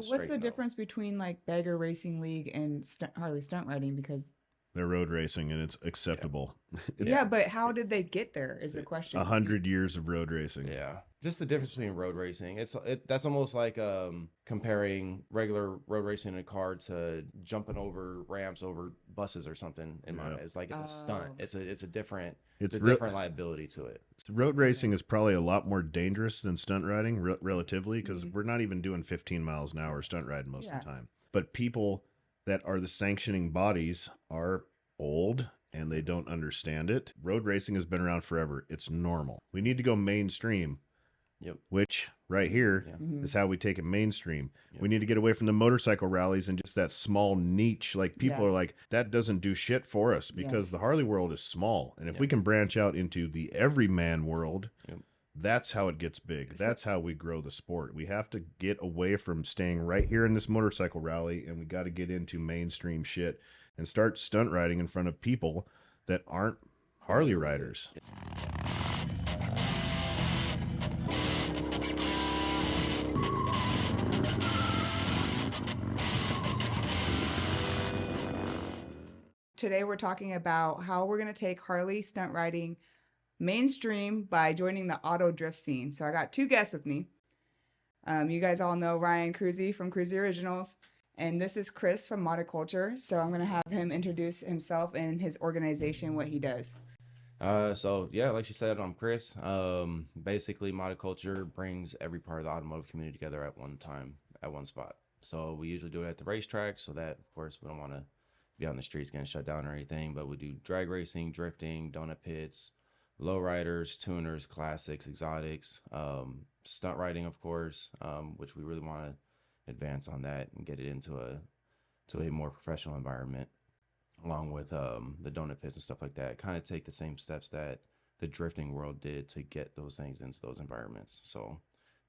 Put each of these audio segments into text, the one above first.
What's straight the no. difference between like Bagger Racing League and Harley Stunt Riding? Because They're road racing and it's Yeah, acceptable. It's yeah, yeah, but how did they get there? Is the a question. 100 years of road racing. yeah. Just the difference between road racing. That's almost like comparing regular road racing in a car to jumping over ramps over buses or something. In my Yeah. It's like it's a stunt. Oh, It's It's a real. different liability to it. Road okay. racing is probably a lot more dangerous than stunt riding, relatively, because Hmm. we're not even doing 15 miles an hour stunt riding most of Yeah. the time. But people that are the sanctioning bodies are old and they don't understand it. Road racing has been around forever. It's normal. We need to go mainstream, Yep. which right here Yeah. Hmm. is how we take it mainstream. Yep. We need to get away from the motorcycle rallies and just that small niche. Like people are Yes. like, that doesn't do shit for us because the Yes. Harley world is small. And if Yep. we can branch out into the everyman world, Yep. that's how it gets big. So, That's how we grow the sport. We have to get away from staying right here in this motorcycle rally and we got to get into mainstream shit and start stunt riding in front of people that aren't Harley Familiar with it. riders. today we're talking about how we're going to take Harley Stunt Riding mainstream by joining the auto drift scene. So I got two guests with me. You guys all know Ryan Kruesi from Kruesi Originals, and this is Chris from Modded Kulture. So I'm going to have him introduce himself and his organization, what he does. So yeah, like you said, I'm Chris. Basically, monoculture brings every part of the automotive community together at one time, at one spot. So we usually do it at the racetrack, so that of course we don't want to be on the streets getting shut down or anything. But we do drag racing, drifting, donut pits, lowriders, tuners, classics, exotics, stunt riding, of course, which we really want to advance on that and get it into a more professional environment along with the donut pits and stuff like that. Kind of take the same steps that the drifting world did to get those things into those environments. So,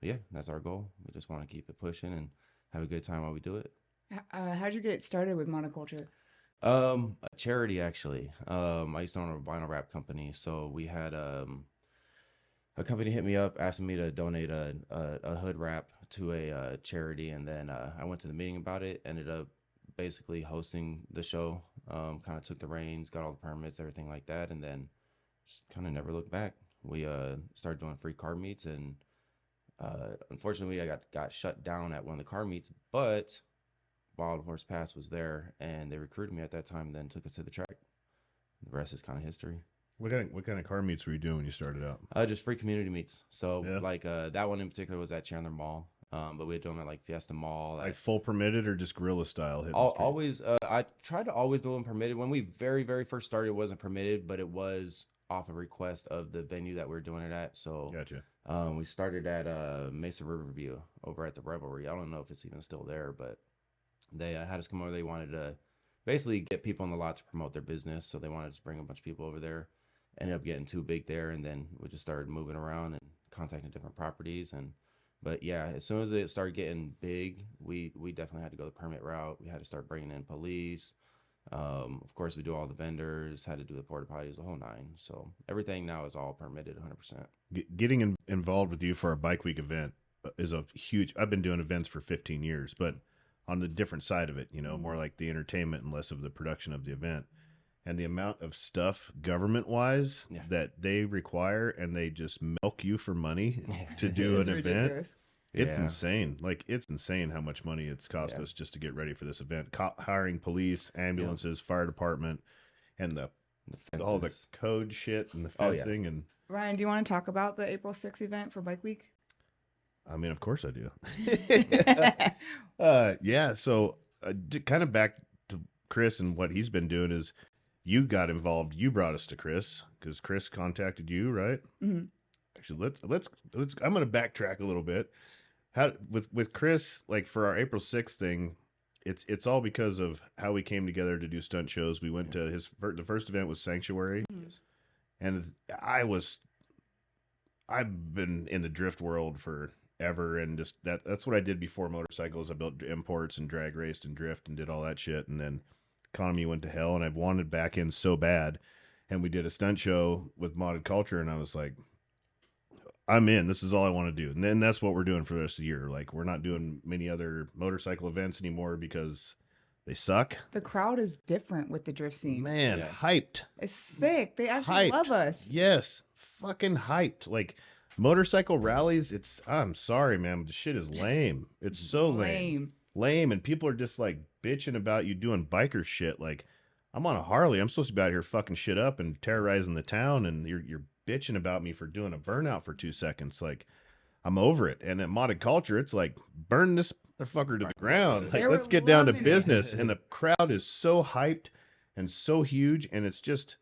yeah, that's our goal. We just want to keep it pushing and have a good time while we do it. How'd you get started with monoculture? A charity actually. I used to own a vinyl wrap company, so we had a company hit me up asking me to donate a hood wrap to a charity, and then I went to the meeting about it. Ended up basically hosting the show. Kind of took the reins, got all the permits, everything like that, and then just kind of never looked back. We started doing free car meets, and unfortunately, I got shut down at one of the car meets. But Wild Horse Pass was there, and they recruited me at that time, and then took us to the track. The rest is kind of history. What kind of car meets were you doing when you started out? Just free community meets. So Yeah. like that one in particular was at Chandler Mall. But we had done it like Fiesta Mall. Like full permitted or just guerrilla style hitting the street? Always, I tried to always do them permitted. When we very first started, it wasn't permitted, but it was off a request of the venue that we were doing it at. So Gotcha. we started at Mesa Riverview over at the Revelry. I don't know if it's even still there, but they had us come over. They wanted to basically get people on the lot to promote their business. So they wanted to bring a bunch of people over there. Ended up getting too big there, and then we just started moving around and contacting different properties. And but yeah, as soon as it started getting big, we definitely had to go the permit route. We had to start bringing in police. Of course, we do all the vendors, had to do the porta potties, the whole nine. So everything now is all permitted 100%. Getting involved with you for a bike week event is a huge. I've been doing events for 15 years, but on the different side of it, more like the entertainment and less of the production of the event. And the amount of stuff government wise Yeah. that they require and they just milk you for money to Yeah. do It's an event. ridiculous. It's Yeah. insane. Like, it's insane how much money it's cost Yeah. us just to get ready for this event. Hiring police, ambulances, fire department, and The all the fences. code shit and the Oh, yeah. fencing. And Ryan, do you want to talk about the April 6th event for Bike Week? I mean, of course I do. Yeah. So, kind of back to Chris and what he's been doing is you got involved. You brought us to Chris because Chris contacted you, right? Hmm. Actually, let's. I'm going to backtrack a little bit. How with Chris, like for our April 6th thing, it's all because of how we came together to do stunt shows. We went to the first event was Sanctuary, Yes. and I've been in the drift world forever, and just that's what I did before motorcycles. I built imports and drag raced and drift and did all that shit, and then economy went to hell, and I wanted back in so bad. And we did a stunt show with Modded Culture, and I was like, I'm in. This is all I want to do. And then that's what we're doing for the rest of the year. Like, we're not doing many other motorcycle events anymore because they suck. The crowd is different with the drift scene. Man, Yeah. hyped. It's sick. They actually Hyped. love us. Yes, fucking hyped. Like, motorcycle rallies, I'm sorry, man, but the shit is lame. It's so lame. Lame, and people are just like bitching about you doing biker shit. Like, I'm on a Harley. I'm supposed to be out here fucking shit up and terrorizing the town, and you're bitching about me for doing a burnout for 2 seconds. Like, I'm over it. And at Modded Kulture, it's like, burn this motherfucker to the ground. Like, They let's were get down to loving it. business. And the crowd is so hyped and so huge, and it's just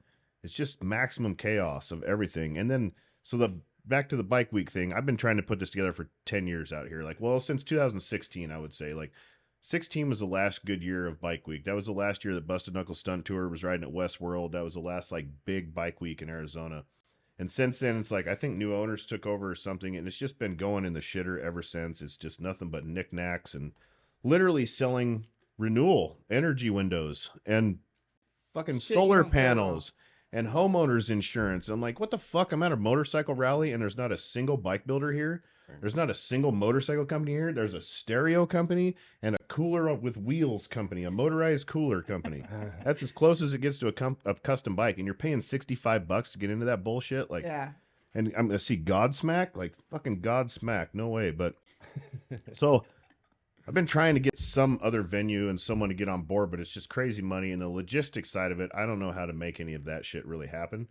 maximum chaos of everything. And then back to the bike week thing. I've been trying to put this together for 10 years out here. Like, well, since 2016, I would say. Like, 16 was the last good year of bike week. That was the last year that Busted Knuckle Stunt Tour was riding at Westworld. That was the last like big bike week in Arizona. And since then, it's like, I think new owners took over or something, and it's just been going in the shitter ever since. It's just nothing but knickknacks and literally selling renewal energy windows and fucking Shit, solar you don't care panels and homeowners insurance. I'm like, what the fuck? I'm at a motorcycle rally and there's not a single bike builder here. There's not a single motorcycle company here. There's a stereo company and a cooler with wheels company, a motorized cooler company. That's as close as it gets to a custom bike. And you're paying $65 to get into that bullshit. Like, Yeah. and I'm gonna see Godsmack, like fucking Godsmack. No way. But so I've been trying to get some other venue and someone to get on board, but it's just crazy money. And the logistics side of it, I don't know how to make any of that shit really happen.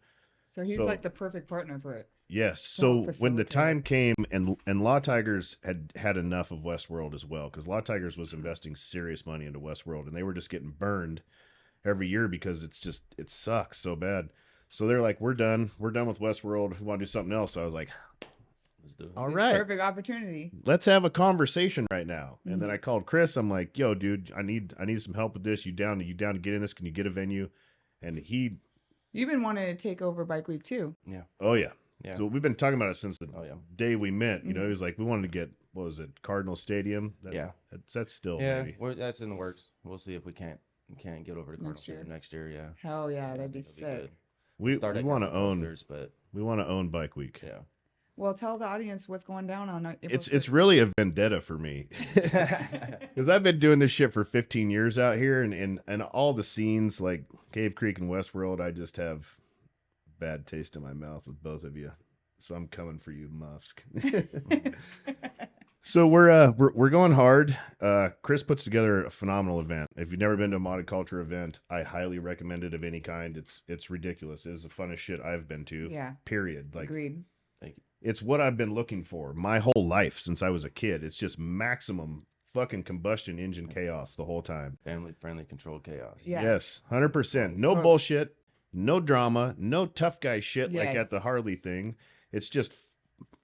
So he's So- like the perfect partner for it. Yes. So So when the facilitate. time came, and Law Tigers had enough of Westworld as well, because Law Tigers was investing serious money into Westworld, and they were just getting burned every year because it sucks so bad. So they're like, we're done with Westworld. We want to do something else. So I was like, Let's do it. all right, Perfect opportunity. let's have a conversation right now. And Mm-hmm. then I called Chris. I'm like, yo, dude, I need some help with this. You down to get in this? Can you get a venue? And You've been wanting to take over Bike Week too. Yeah. oh yeah. Yeah. So we've been talking about it since the Oh yeah. day we met. You know, he was like, we wanted to get, what was it, Cardinal Stadium? Yeah. That's still Yeah. maybe. That's in the works. We'll see if we can't get over to Cardinal Next year. Stadium next year. Yeah. Hell yeah, that'd I be think sick. it'll good. We Start at want to custom own. posters, but We want to own Bike Week. yeah. Well, tell the audience what's going down on April It's 6th. really a vendetta for me because I've been doing this shit for 15 years out here, and all the scenes like Cave Creek and Westworld, I just have bad taste in my mouth with both of you. So I'm coming for you, Musk. So we're going hard. Chris puts together a phenomenal event. If you've never been to a Modded Kulture event, I highly recommend it of any kind. It's ridiculous. It is the funnest shit I've been to. Yeah. Period. Like, Agreed. Thank you. it's what I've been looking for my whole life since I was a kid. It's just maximum fucking combustion engine chaos the whole time. Family friendly controlled chaos. Yeah. Yes, 100%. No Or- bullshit, no drama, no tough guy shit like Yes. at the Harley thing. It's just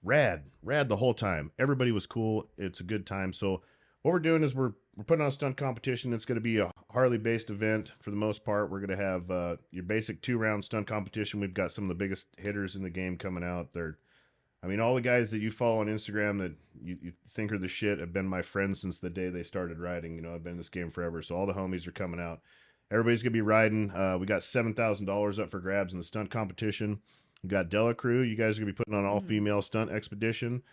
rad the whole time. Everybody was cool. It's a good time. So what we're doing is we're putting on a stunt competition. It's going to be a Harley based event for the most part. We're going to have your basic 2-round stunt competition. We've got some of the biggest hitters in the game coming out. All the guys that you follow on Instagram that you think are the shit have been my friends since the day they started riding. You know, I've been in this game forever. So all the homies are coming out. Everybody's going to be riding. We got $7,000 up for grabs in the stunt competition. We got Della Crew. You guys are going to be putting on an all-female stunt expedition.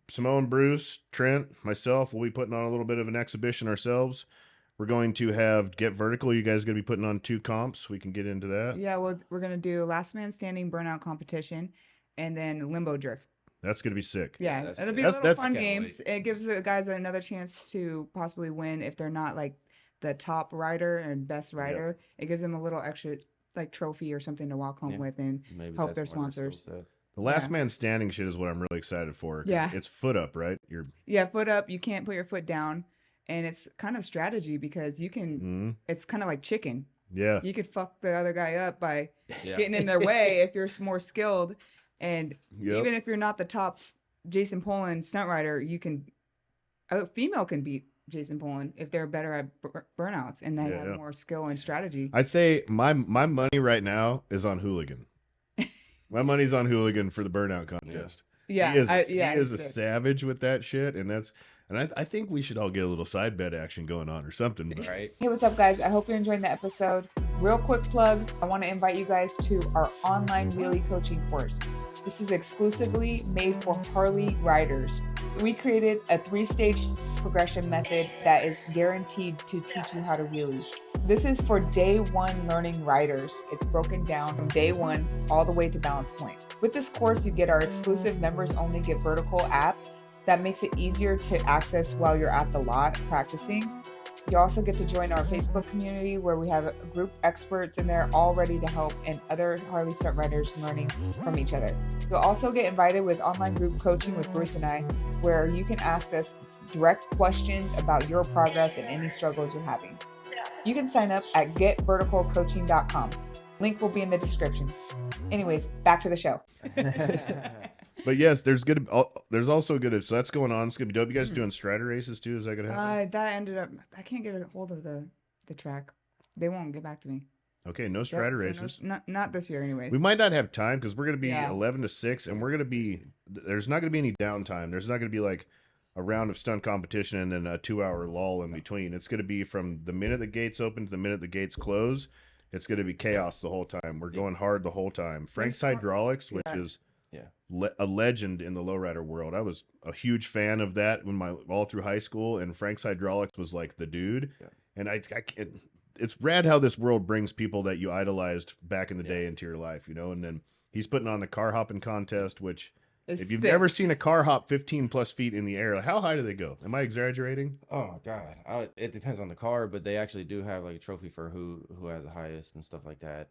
Simone, Bruce, Trent, myself, we'll be putting on a little bit of an exhibition ourselves. We're going to have Get Vertical. You guys are going to be putting on 2 comps. We can get into that. Yeah, well, we're going to do Last Man Standing Burnout Competition and then Limbo Drift. That's going to be sick. Yeah, that's- it'll be that's- little that's- fun I can't games. It gives the guys another chance to possibly win if they're not like the top rider and best rider. It gives them a little extra like trophy or something to walk home Yeah. with and Maybe help that's their one of skill sponsors. set. The last Yeah. man standing shit is what I'm really excited for. 'Cause Yeah. It's foot up, right? Yeah, foot up. You can't put your foot down, and it's kind of strategy because you can. Mhm. It's kind of like chicken. Yeah. You could fuck the other guy up by Yeah. getting in their way if you're more skilled, and Yep. even if you're not the top Jason Poland stunt rider, you can. A female can beat Jason Poland if they're better at burnouts and they Yeah, have yeah. more skill and strategy. I'd say my money right now is on Hooligan. My money's on Hooligan for the burnout contest. Yeah, he is, he a sick. savage with that shit, and I think we should all get a little side bet action going on or something. But Right. Hey, what's up, guys? I hope you're enjoying the episode. Real quick plug, I want to invite you guys to our online wheelie coaching course. This is exclusively made for Harley riders. We created a 3-stage progression method that is guaranteed to teach you how to wheelie. This is for day one learning riders. It's broken down from day one all the way to balance point. With this course, you get our exclusive members only Get Vertical app that makes it easier to access while you're at the lot practicing. You also get to join our Facebook community where we have a group experts in there all ready to help and other Harley Stunt riders learning from each other. You'll also get invited with online group coaching with Bruce and I, where you can ask us direct questions about your progress and any struggles you're having. You can sign up at getverticalcoaching.com. Link will be in the description. Anyways, back to the show. But yes, there's also good. So that's going on. It's gonna be dope. You guys doing Strider races too? Is that gonna happen? That ended up. I can't get a hold of the track. They won't get back to me. Okay, no Strider So races. not this year, anyways. We might not have time because we're gonna be Yeah. 11 to 6, and we're gonna be. There's not gonna be any downtime. There's not gonna be like a round of stunt competition and then a 2-hour lull in between. It's gonna be from the minute the gates open to the minute the gates close. It's gonna be chaos the whole time. We're going hard the whole time. Frank's Hydraulics, which is a legend in the lowrider world. I was a huge fan of that when all through high school, and Frank's Hydraulics was like the dude. Yeah. And I can't, it's rad how this world brings people that you idolized back in the day into your life, you know. And then he's putting on the car hopping contest, which if you've never seen a car hop 15 plus feet in the air, how high do they go? Am I exaggerating? Oh my God. It depends on the car, but they actually do have like a trophy for who has the highest and stuff like that.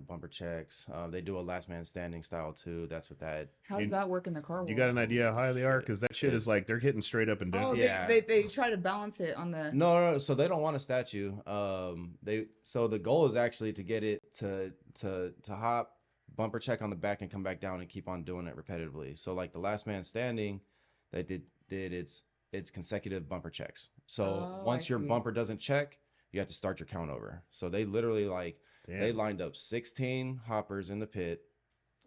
Bumper checks. They do a last man standing style too. That's what that. How does that work in the car world? You got an idea how high they are? Because that shit is like they're hitting straight up and down. Oh, they try to balance it on the. No. So they don't want a statue. So the goal is actually to get it to hop, bumper check on the back, and come back down and keep on doing it repetitively. So like the last man standing, they did it's consecutive bumper checks. So once your bumper doesn't check, you have to start your count over. So they literally they lined up 16 hoppers in the pit,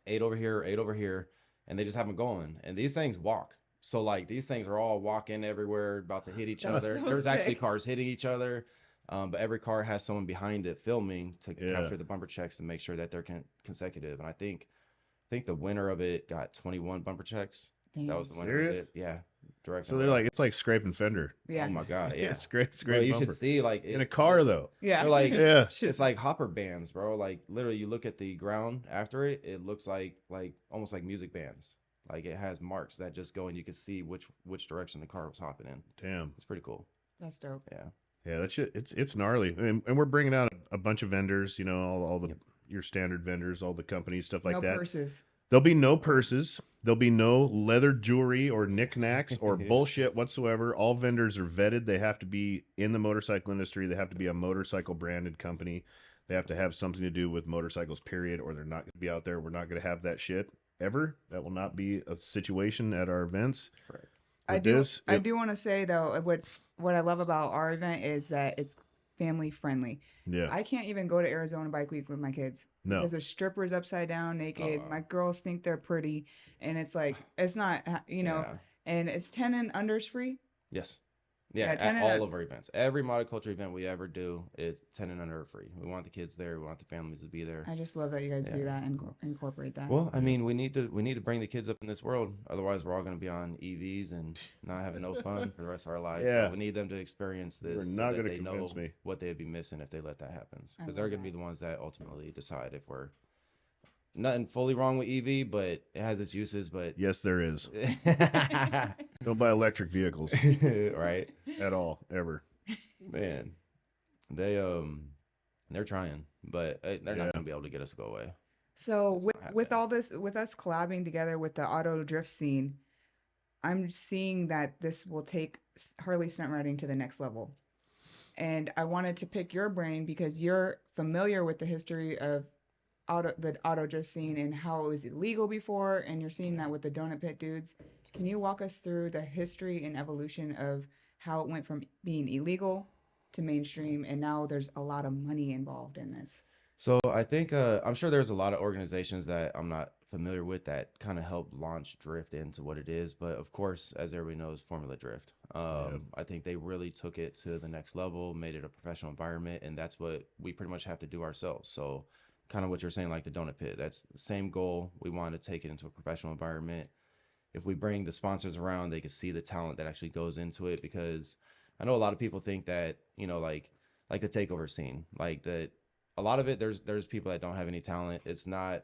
8 over here, and they just have them going. And these things walk. So like these things are all walking everywhere, about to hit each other. So There's sick. actually cars hitting each other. But every car has someone behind it filming to capture the bumper checks and make sure that they're consecutive. And I think the winner of it got 21 bumper checks. Damn. That was the winner of it. Yeah, direct. So they're like, it's like scraping fender. Yeah. Oh my God, yeah. scrape Bro, you bumper. should see like In a car though. Yeah. They're like, Yeah. it's like hopper bands, bro. Like literally, you look at the ground after it, it looks like almost like music bands. Like it has marks that just go and you can see which direction the car was hopping in. Damn. It's pretty cool. That's dope. Yeah. Yeah, that shit, it's gnarly. And we're bringing out a bunch of vendors, you know, all the your standard vendors, all the companies, stuff like no that. Purses. There'll be no purses. There'll be no leather jewelry or knickknacks or bullshit whatsoever. All vendors are vetted. They have to be in the motorcycle industry. They have to be a motorcycle branded company. They have to have something to do with motorcycles, period, or they're not going to be out there. We're not going to have that shit ever. That will not be a situation at our events. Correct. I do want to say though, what I love about our event is that it's family friendly. Yeah. I can't even go to Arizona Bike Week with my kids. No. Because there's strippers upside down naked. My girls think they're pretty, and it's like it's not, you know. Yeah. And it's 10 and unders free. Yes. Yeah, 10 at and all of our events. Every Modded Kulture event we ever do, it's 10 and under free. We want the kids there. We want the families to be there. I just love that you guys do that and incorporate that. Well, I mean, we need to bring the kids up in this world. Otherwise, we're all going to be on EVs and not having no fun for the rest of our lives. Yeah. So we need them to experience this. You're not so going that to they know convince me. what they'd be missing if they let that happen. I Because they're love going to be that. the ones that ultimately decide if we're nothing fully wrong with EV, but it has its uses. But Yes, there is. Don't buy electric vehicles right, at all, ever. man, they're trying, but they're not going to be able to get us to go away. So That's not with happening. all this, with us collabing together with the auto drift scene, I'm seeing that this will take Harley Stunt Riding to the next level. And I wanted to pick your brain because you're familiar with the history of the auto drift scene and how it was illegal before, and you're seeing that with the donut pit dudes. Can you walk us through the history and evolution of how it went from being illegal to mainstream, and now there's a lot of money involved in this? So I think I'm sure there's a lot of organizations that I'm not familiar with that kind of help launch drift into what it is. But of course, as everybody knows, Formula Drift. I think they really took it to the next level, made it a professional environment, and that's what we pretty much have to do ourselves. So kind of what you're saying, like the donut pit. That's the same goal. We want to take it into a professional environment. If we bring the sponsors around, they can see the talent that actually goes into it, because I know a lot of people think that, you know, like the takeover scene, like that a lot of it, there's people that don't have any talent. It's not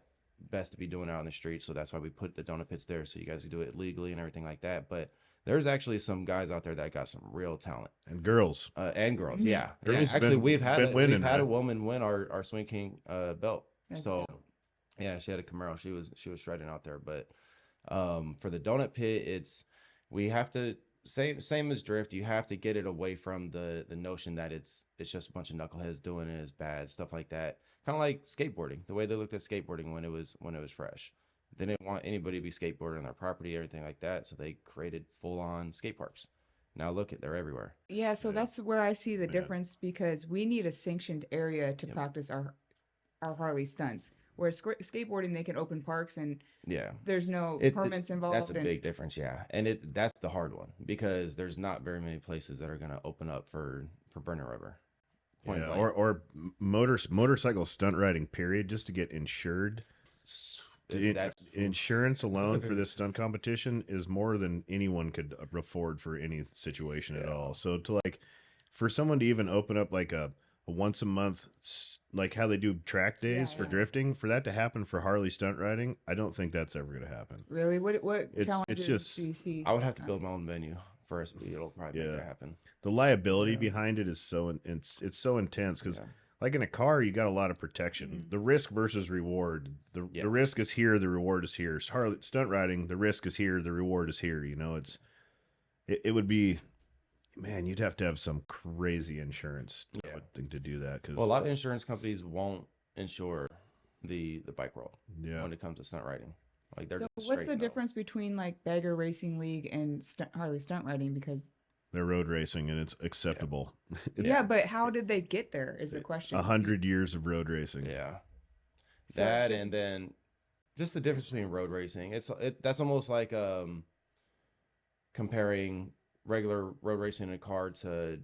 best to be doing it out on the street. So that's why we put the donut pits there, so you guys can do it legally and everything like that. But there's actually some guys out there that got some real talent. And girls. And girls, Mhm. yeah. Girls Actually, been we've had winning, a right? woman win our Swing King belt. That's So dope. yeah, she had a Camaro. She was shredding out there. But for the donut pit, we have to same as drift. You have to get it away from the notion that it's just a bunch of knuckleheads doing it, is bad, stuff like that. Kind of like skateboarding, the way they looked at skateboarding when it was fresh. They didn't want anybody to be skateboarding on their property, everything like that. So they created full on skate parks. Now look at, they're everywhere. Yeah, so Yeah. that's where I see the Yeah. difference, because we need a sanctioned area to practice our Harley stunts. Whereas skateboarding, they can open parks and Yeah. there's no permits involved. That's a big difference, yeah. And that's the hard one, because there's not very many places that are going to open up for burner rubber. Point Yeah, blank. or motorcycle stunt riding, period, just to get insured. That's Insurance alone for this stunt competition is more than anyone could afford for any situation at all. So to like, for someone to even open up like a once a month, like how they do track days for drifting, for that to happen for Harley stunt riding, I don't think that's ever going to happen. Really? What It's challenges just- do you see? I would have to build my own venue first. It'll probably make Yeah. that happen. The liability behind it is it's so intense, because like in a car, you got a lot of protection. The risk versus reward. The risk is here, the reward is here. Harley stunt riding, the risk is here, the reward is here. You know, it would be, man, you'd have to have some crazy insurance thing to do that. Cause Well, a lot of insurance companies won't insure the bike world when it comes to stunt riding. Like they're So just what's straight the no. difference between like Bagger Racing League and Harley Stunt Riding? Because they're road racing and it's acceptable. yeah, but how did they get there is the question. 100 years of road racing. Yeah. So That it's just- and then just the difference between road racing. That's almost like comparing regular road racing in a car to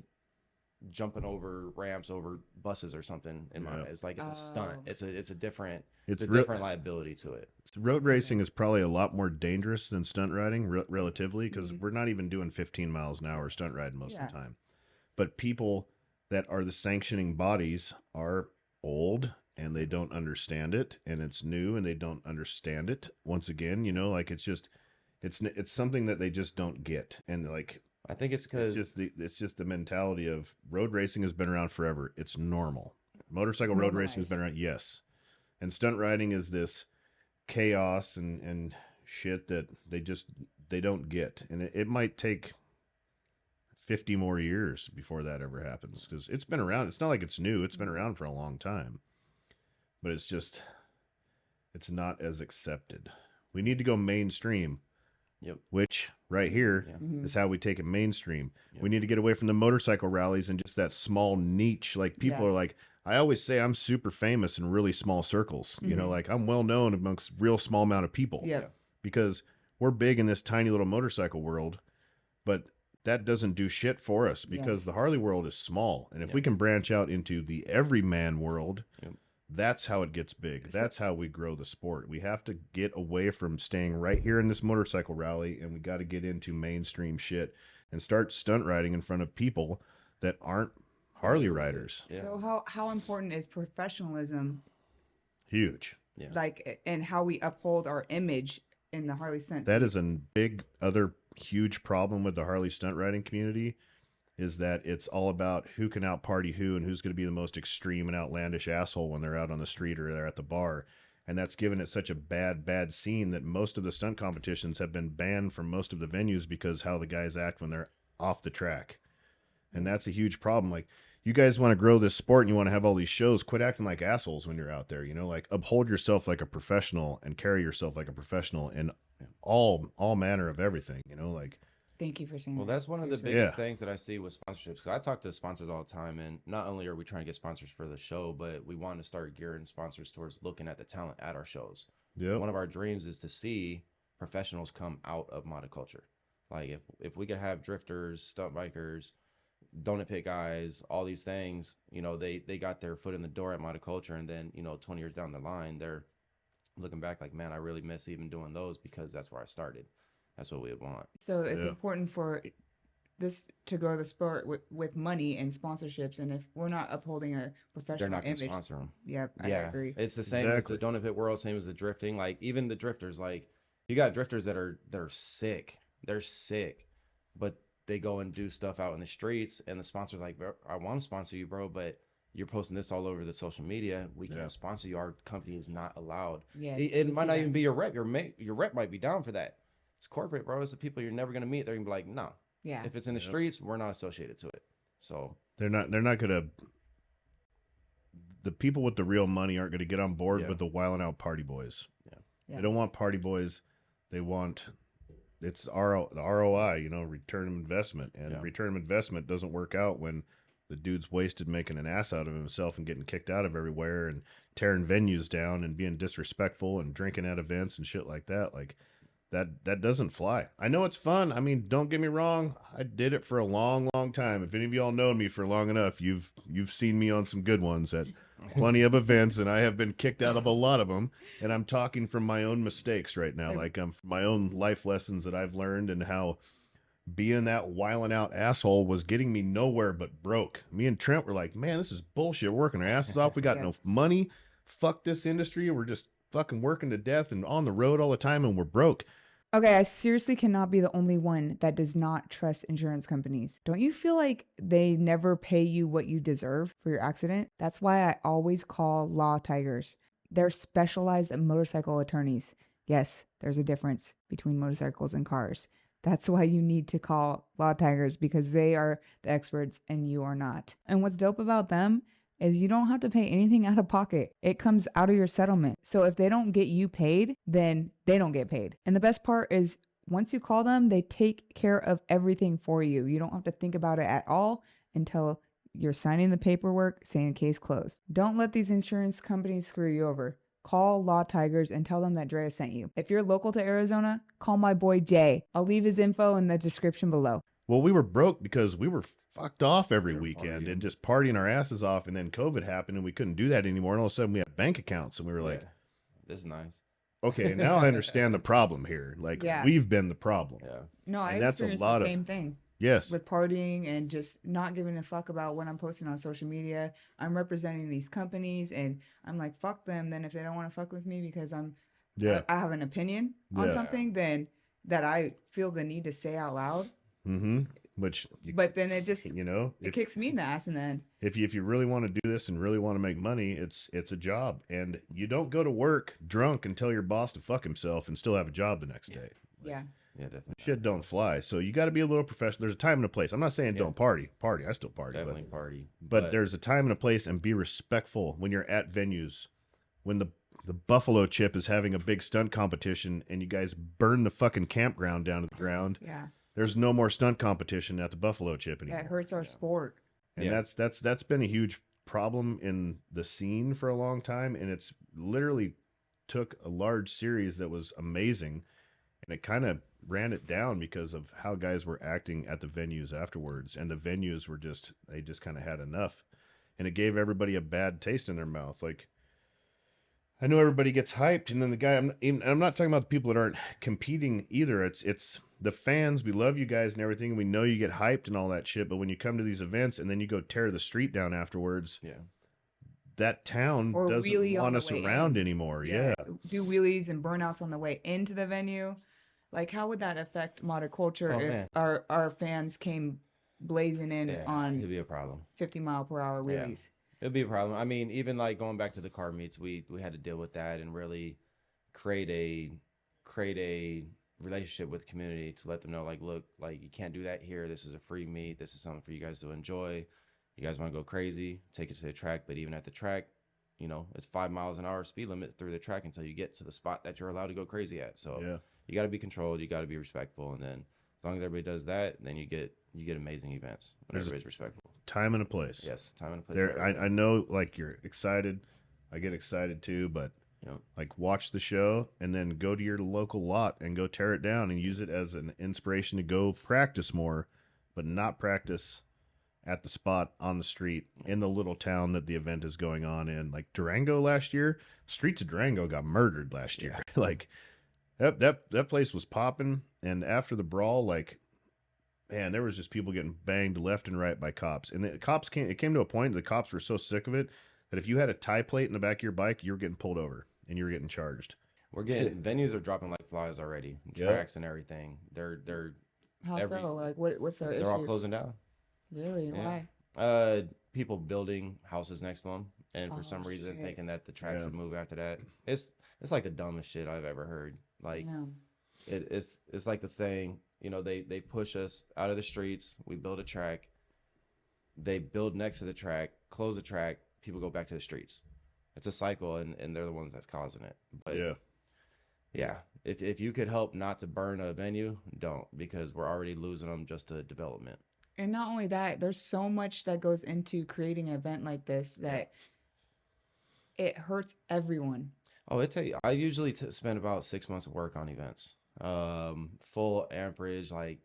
jumping over ramps over buses or something. In my it's like it's a stunt. Oh. It's a different It's different liability to it. Road racing is probably a lot more dangerous than stunt riding, relatively, because we're not even doing 15 miles an hour stunt riding most of the time. But people that are the sanctioning bodies are old and they don't understand it, and it's new and they don't understand it. Once again, you know, like it's something that they just don't get, and like I think it's because it's just the mentality of road racing has been around forever. It's normal. Motorcycle road racing has been around, yes, and stunt riding is this chaos and shit that they don't get, and it might take 50 more years before that ever happens, because it's been around. It's not like it's new. It's been around for a long time, but it's not as accepted. We need to go mainstream. Yep. Which right here is how we take it mainstream. We need to get away from the motorcycle rallies and just that small niche. Like people are like, I always say I'm super famous in really small circles. You know, like I'm well known amongst real small amount of people. Yeah. Because we're big in this tiny little motorcycle world, but that doesn't do shit for us, because the Harley world is small. And if we can branch out into the everyman world, that's how it gets big. That's how we grow the sport. We have to get away from staying right here in this motorcycle rally, and we got to get into mainstream shit and start stunt riding in front of people that aren't Harley riders. Yeah. So how important is professionalism, Huge. like, and how we uphold our image in the Harley Stunt? That is a big other huge problem with the Harley stunt riding community, is that it's all about who can out party who and who's going to be the most extreme and outlandish asshole when they're out on the street or they're at the bar. And that's given it such a bad scene that most of the stunt competitions have been banned from most of the venues because how the guys act when they're off the track. And that's a huge problem. Like, you guys want to grow this sport and you want to have all these shows, quit acting like assholes when you're out there, you know, like uphold yourself like a professional and carry yourself like a professional in all manner of everything, you know, like. Thank you for saying Well, that. that's one of the Seriously. biggest things that I see with sponsorships. Because I talk to sponsors all the time, and not only are we trying to get sponsors for the show, but we want to start gearing sponsors towards looking at the talent at our shows. Yeah. One of our dreams is to see professionals come out of modded culture. Like if we could have drifters, stunt bikers, donut pit guys, all these things, you know, they got their foot in the door at Modded Kulture, and then, you know, 20 years down the line, they're looking back like, man, I really miss even doing those because that's where I started. That's what we would want. So it's Yeah. important for this to grow the sport with money and sponsorships, and if we're not upholding a They're professional not going to image, sponsor them. yep, I Yeah, agree. it's the same as the donut pit world, same as the drifting. Like even the drifters, like you got drifters that they're sick, but they go and do stuff out in the streets, and the sponsor's like, bro, I want to sponsor you, bro, but you're posting this all over the social media. We can't sponsor you. Our company is not allowed. Yes, It might not even be your rep. Your rep might be down for that. It's corporate, bro. It's the people you're never gonna meet. They're gonna be like, no. Yeah. If it's in the streets, we're not associated to it. So They're not gonna. The people with the real money aren't gonna get on board with the wilding out party boys. Yeah. They don't want party boys. They want the ROI, you know, return of investment, and return of investment doesn't work out when the dude's wasted making an ass out of himself and getting kicked out of everywhere and tearing venues down and being disrespectful and drinking at events and shit like that. Like that doesn't fly. I know it's fun. I mean, don't get me wrong. I did it for a long, long time. If any of y'all know me for long enough, you've seen me on some good ones at plenty of events, and I have been kicked out of a lot of them. And I'm talking from my own mistakes right now, like my own life lessons that I've learned, and how being that whiling out asshole was getting me nowhere but broke. Me and Trent were like, man, this is bullshit. We're working our asses off. We got no money. Fuck this industry. We're just fucking working to death and on the road all the time, and we're broke. Okay, I seriously cannot be the only one that does not trust insurance companies. Don't you feel like they never pay you what you deserve for your accident? That's why I always call Law Tigers. They're specialized motorcycle attorneys. Yes, there's a difference between motorcycles and cars. That's why you need to call Law Tigers, because they are the experts and you are not. And what's dope about them is you don't have to pay anything out of pocket. It comes out of your settlement. So if they don't get you paid, then they don't get paid. And the best part is once you call them, they take care of everything for you. You don't have to think about it at all until you're signing the paperwork saying case closed. Don't let these insurance companies screw you over. Call Law Tigers and tell them that Drea sent you. If you're local to Arizona, call my boy Jay. I'll leave his info in the description below. Well, we were broke because we were fucked off every weekend and just partying our asses off, and then COVID happened and we couldn't do that anymore, and all of a sudden we had bank accounts, and we were like, this is nice. Okay, now I understand the problem here. Like, we've been the problem. Yeah. No, I And that's experienced a lot the of- same thing. Yes. With partying and just not giving a fuck about what I'm posting on social media. I'm representing these companies and I'm like, fuck them. Then if they don't want to fuck with me because I have an opinion on something, then that I feel the need to say out loud. Mm-hmm. But then it just, you know, it kicks me in the ass. And then if you really want to do this and really want to make money, it's a job, and you don't go to work drunk and tell your boss to fuck himself and still have a job the next day. Yeah. Yeah, definitely. Shit don't fly. So you got to be a little professional. There's a time and a place. I'm not saying don't party. I still party. Definitely party. But there's a time and a place, and be respectful when you're at venues. When the Buffalo Chip is having a big stunt competition and you guys burn the fucking campground down to the ground. Yeah. There's no more stunt competition at the Buffalo Chip anymore. That hurts our sport. And that's been a huge problem in the scene for a long time, and it's literally took a large series that was amazing, and it kind of ran it down because of how guys were acting at the venues afterwards, and the venues were they just kind of had enough, and it gave everybody a bad taste in their mouth. Like, I know everybody gets hyped, and then the guy, I'm not talking about the people that aren't competing either. It's the fans. We love you guys and everything, and we know you get hyped and all that shit, but when you come to these events and then you go tear the street down afterwards, that town doesn't want us around anymore. Yeah. Do wheelies and burnouts on the way into the venue. Like, how would that affect Modded Kulture if our fans came blazing in on it'd be a problem. 50-mile-per-hour wheelies? It'd be a problem. I mean, even like going back to the car meets, we had to deal with that and really create a relationship with the community to let them know, like, look, like, you can't do that here. This is a free meet. This is something for you guys to enjoy. You guys want to go crazy, take it to the track. But even at the track, you know, it's 5 miles an hour speed limit through the track until you get to the spot that you're allowed to go crazy at. So you got to be controlled. You got to be respectful. And then as long as everybody does that, then you get amazing events when everybody's respectful. Time and a place. Yes, time and a place. There, I know, like, you're excited. I get excited too, but like, watch the show and then go to your local lot and go tear it down and use it as an inspiration to go practice more, but not practice at the spot on the street in the little town that the event is going on in. Like Durango last year, streets of Durango got murdered last year. Like that place was popping, and after the brawl, like, man, there was just people getting banged left and right by cops. And the cops it came to a point the cops were so sick of it that if you had a tie plate in the back of your bike, you were getting pulled over and you were getting charged. Venues are dropping like flies already. Tracks and everything. They're How so? Like, what's their issue? they're all closing down. Really? Yeah. Why? People building houses next to them, and for some reason thinking that the track would move after that. It's like the dumbest shit I've ever heard. Like, it's like the saying, you know, they push us out of the streets. We build a track. They build next to the track, close the track. People go back to the streets. It's a cycle, and they're the ones that's causing it. But yeah. If you could help not to burn a venue, don't, because we're already losing them just to development. And not only that, there's so much that goes into creating an event like this that it hurts everyone. Oh, I usually spend about 6 months of work on events. Full amperage, like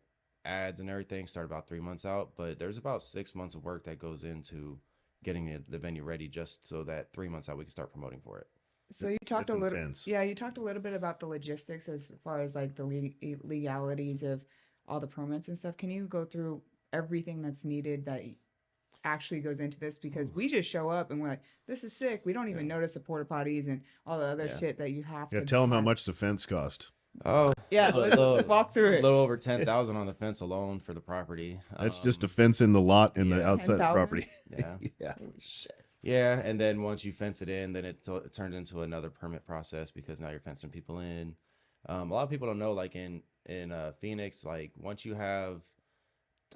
ads and everything, start about 3 months out. But there's about 6 months of work that goes into getting the venue ready, just so that 3 months out we can start promoting for it. So you talked intense. You talked a little bit about the logistics as far as like the legalities of all the permits and stuff. Can you go through everything that's needed that actually goes into this? Because we just show up and we're like, this is sick. We don't even notice the porta potties and all the other shit that you have to. Tell them how much the fence cost. Oh, yeah, let's walk through it. A little over 10,000 on the fence alone for the property. That's just a fence in the lot and the outside 10,000? property. Yeah. Holy shit. Yeah, and then once you fence it in, then it turns into another permit process, because now you're fencing people in. A lot of people don't know, like in Phoenix, like once you have,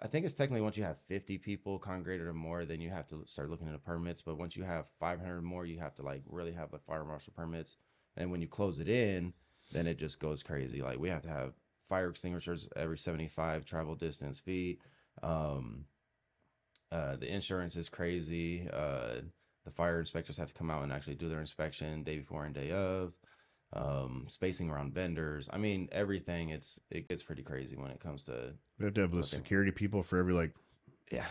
I think it's technically once you have 50 people congregated or more, then you have to start looking into permits. But once you have 500 or more, you have to like really have the fire marshal permits. And when you close it in, then it just goes crazy. Like we have to have fire extinguishers every 75 travel distance feet. The insurance is crazy. The fire inspectors have to come out and actually do their inspection day before and day of. Spacing around vendors. I mean, everything. It gets pretty crazy when it comes to. We have to have the security people for every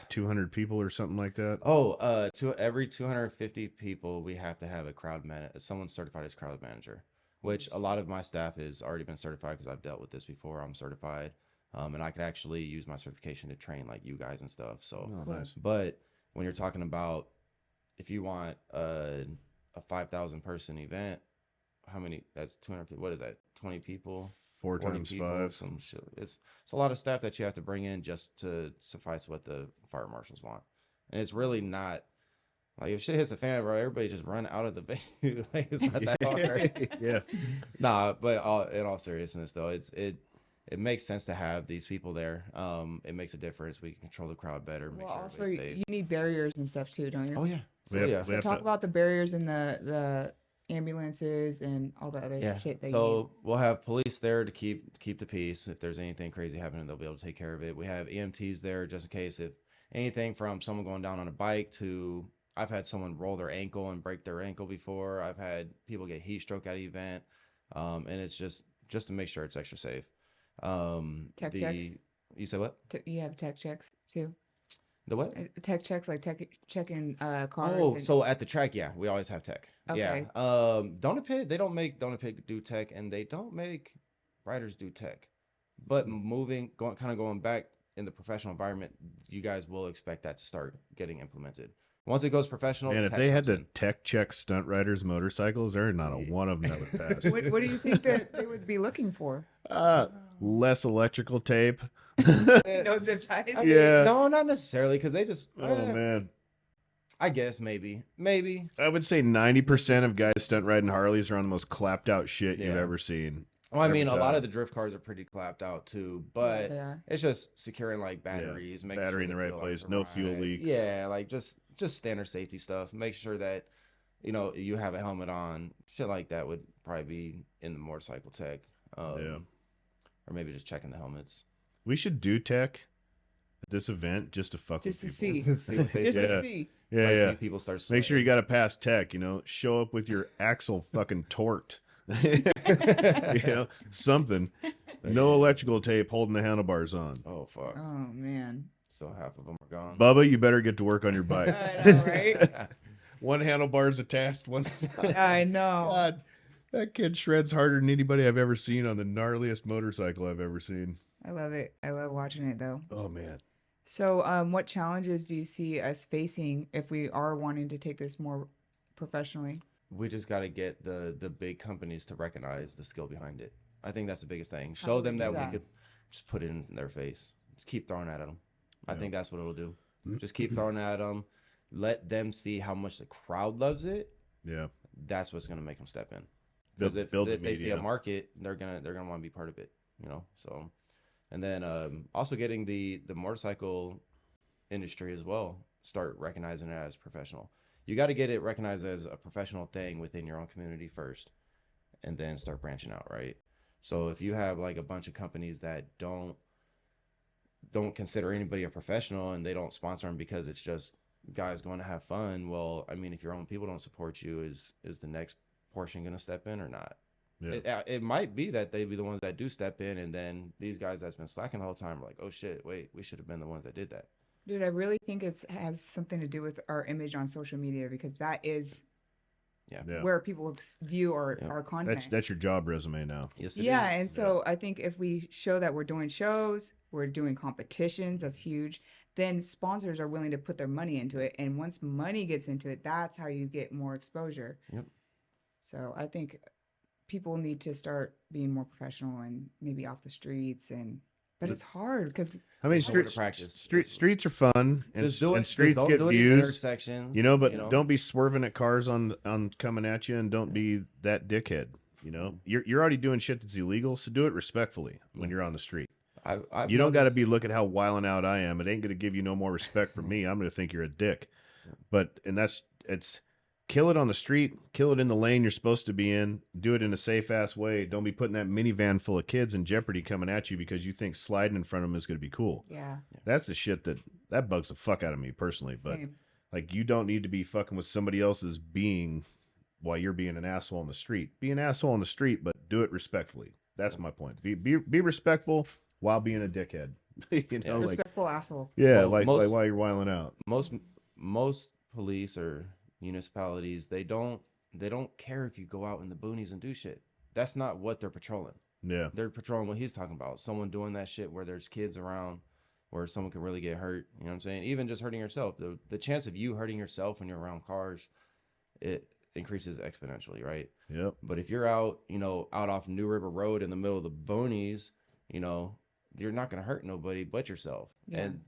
200 people or something like that. Oh, to every 250 people, we have to have a someone certified as crowd manager, which a lot of my staff has already been certified because I've dealt with this before. I'm certified. And I could actually use my certification to train like you guys and stuff. So, nice. But when you're talking about, if you want a 5,000 person event, how many? That's 250. What is that? 20 people. 4 times people, 5. Some shit. It's a lot of staff that you have to bring in just to suffice what the fire marshals want, and it's really not. Like if shit hits the fan, bro, everybody just run out of the venue. Like it's not that hard. Yeah. Nah, but in all seriousness, though, it makes sense to have these people there. It makes a difference. We can control the crowd better. Make sure also everybody's safe. you need barriers and stuff too, don't you? Oh yeah. So talk about the barriers in the ambulances and all the other shit that you need. We'll have police there to keep the peace. If there's anything crazy happening, they'll be able to take care of it. We have EMTs there just in case, if anything from someone going down on a bike to, I've had someone roll their ankle and break their ankle before. I've had people get heat stroke at an event. And it's just to make sure it's extra safe. Tech checks. You said what? You have tech checks too. The what? Tech checks, like checking cars. Oh, so at the track, yeah, we always have tech. Okay. Yeah. Donut Pit, they don't make Donut Pit do tech, and they don't make riders do tech. But going back in the professional environment, you guys will expect that to start getting implemented. Once it goes professional. And if they had to tech check stunt riders' motorcycles, there are not a one of them that would pass. What do you think that they would be looking for? Less electrical tape. No zip ties. Yeah. No, not necessarily, because they just. Oh man. I guess maybe. I would say 90% of guys stunt riding Harleys are on the most clapped out shit you've ever seen. Well, I mean, a lot of the drift cars are pretty clapped out too, but Yeah, it's just securing like batteries, making battery sure in the right place, no fuel leak. Yeah, like just standard safety stuff. Make sure that you have a helmet on. Shit like that would probably be in the motorcycle tech. Or maybe just checking the helmets. We should do tech at this event just to fuck Just to with people. see. Just To see. Yeah. See people start Make sure you got to pass tech, show up with your axle fucking torqued. Something. No electrical tape holding the handlebars on. Oh fuck. Oh man. So half of them are gone. Bubba, you better get to work on your bike. I know, right? One handlebar's attached, one's not. I know. God, that kid shreds harder than anybody I've ever seen on the gnarliest motorcycle I've ever seen. I love it. I love watching it though. Oh man. So, what challenges do you see us facing if we are wanting to take this more professionally? We just got to get the big companies to recognize the skill behind it. I think that's the biggest thing. How Show do we them do that that? we could just put it in their face. Just keep throwing it at them. I Yeah. think that's what it'll do. Just keep throwing it at them. Let them see how much the crowd loves it. Yeah. That's what's gonna make them step in. Because if Build the they see a media. market, they're gonna want to be part of it. You know. So, and then also getting the motorcycle industry as well, start recognizing it as professional. You got to get it recognized as a professional thing within your own community first, and then start branching out, right? So if you have like a bunch of companies that don't consider anybody a professional and they don't sponsor them because it's just guys going to have fun, well, I mean, if your own people don't support you, is the next portion going to step in or not? Yeah. It might be that they'd be the ones that do step in, and then these guys that's been slacking the whole time are like, oh shit, wait, we should have been the ones that did that. Dude, I really think it has something to do with our image on social media because that is Yeah. where people view our Yeah. content. That's your job resume now. Yes, it Yeah, is. and so I think if we show that we're doing shows, we're doing competitions, that's huge, then sponsors are willing to put their money into it. And once money gets into it, that's how you get more exposure. Yep. So I think people need to start being more professional and maybe off the streets but it's hard because I mean, Nowhere to practice. streets are fun, and, Just do it. and streets Just get do it in views. intersections, You know, but don't be swerving at cars on coming at you, and don't be that dickhead. You know, you're already doing shit that's illegal, so do it respectfully when you're on the street. I've You don't got to noticed- be look at how wilding out I am. It ain't going to give you no more respect from me. I'm going to think you're a dick. But it's kill it on the street, kill it in the lane you're supposed to be in. Do it in a safe ass way. Don't be putting that minivan full of kids in jeopardy coming at you because you think sliding in front of them is going to be cool. yeah, That's the shit that bugs the fuck out of me personally. But same. like, you don't need to be fucking with somebody else's being while you're being an asshole on the street. Be an asshole on the street, but do it respectfully. That's my point. Be respectful while being a dickhead. You know, like, Respectful asshole. yeah, Well, like most- while you're wiling out. most police or municipalities, they don't care if you go out in the boonies and do shit. That's not what they're patrolling. Yeah, They're patrolling what he's talking about. Someone doing that shit where there's kids around, where someone could really get hurt. You know what I'm saying? Even just hurting yourself. The chance of you hurting yourself when you're around cars, it increases exponentially, right? yep. But if you're out, out off New River Road in the middle of the boonies, you're not going to hurt nobody but yourself. Yeah. And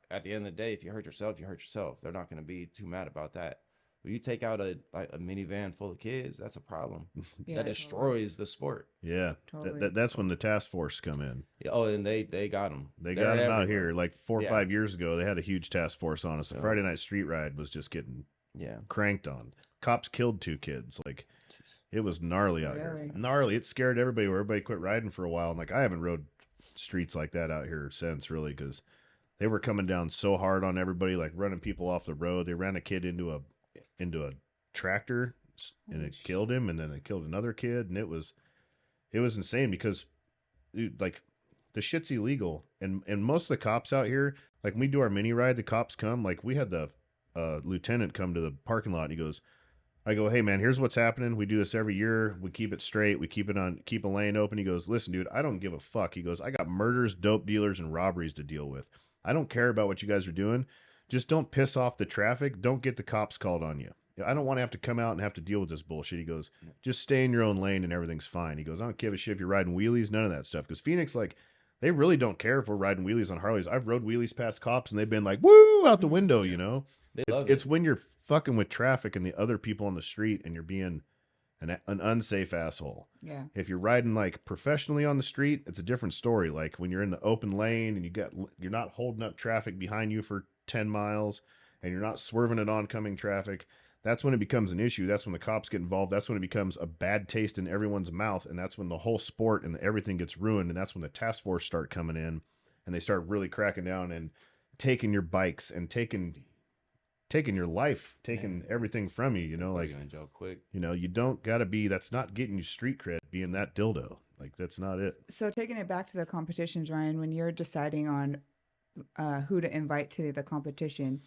at the end of the day, if you hurt yourself, you hurt yourself. They're not going to be too mad about that. When you take out a minivan full of kids, that's a problem. Yeah, That destroys the sport. Yeah, Totally. that's when the task force come in. Yeah, oh, and they got them. They got them out here like 4 or Yeah. 5 years ago. They had a huge task force on us. The Yeah. Friday night street ride was just getting Yeah. cranked on. Cops killed 2 kids. Like, it was gnarly out here. Really? Gnarly. It scared everybody. Everybody quit riding for a while. And like, I haven't rode streets like that out here since, really, because they were coming down so hard on everybody, like running people off the road. They ran a kid into a tractor, and it killed him, and then it killed another kid, and it was insane because, dude, like, the shit's illegal, and most of the cops out here, like, when we do our mini ride, the cops come. Like, we had the lieutenant come to the parking lot, and he goes, I go, hey man, here's what's happening. We do this every year. We keep it straight. We keep a lane open. He goes, listen, dude, I don't give a fuck. He goes, I got murders, dope dealers, and robberies to deal with. I don't care about what you guys are doing. Just don't piss off the traffic. Don't get the cops called on you. I don't want to have to come out and have to deal with this bullshit. He goes, just stay in your own lane and everything's fine. He goes, I don't give a shit if you're riding wheelies, none of that stuff. Because Phoenix, like, they really don't care if we're riding wheelies on Harleys. I've rode wheelies past cops and they've been like, woo, out the window, you know? They love It's it. when you're fucking with traffic and the other people on the street and you're being an unsafe asshole. Yeah. If you're riding like professionally on the street, it's a different story. Like when you're in the open lane and you're not holding up traffic behind you for 10 miles and you're not swerving at oncoming traffic, that's when it becomes an issue. That's when the cops get involved. That's when it becomes a bad taste in everyone's mouth. And that's when the whole sport and everything gets ruined. And that's when the task force start coming in and they start really cracking down and taking your bikes and taking your life, taking everything from you, you know, like, You're in jail quick. you know, you don't gotta be, that's not getting you street cred, being that dildo. Like, that's not it. So taking it back to the competitions, Ryan, when you're deciding on who to invite to the competition,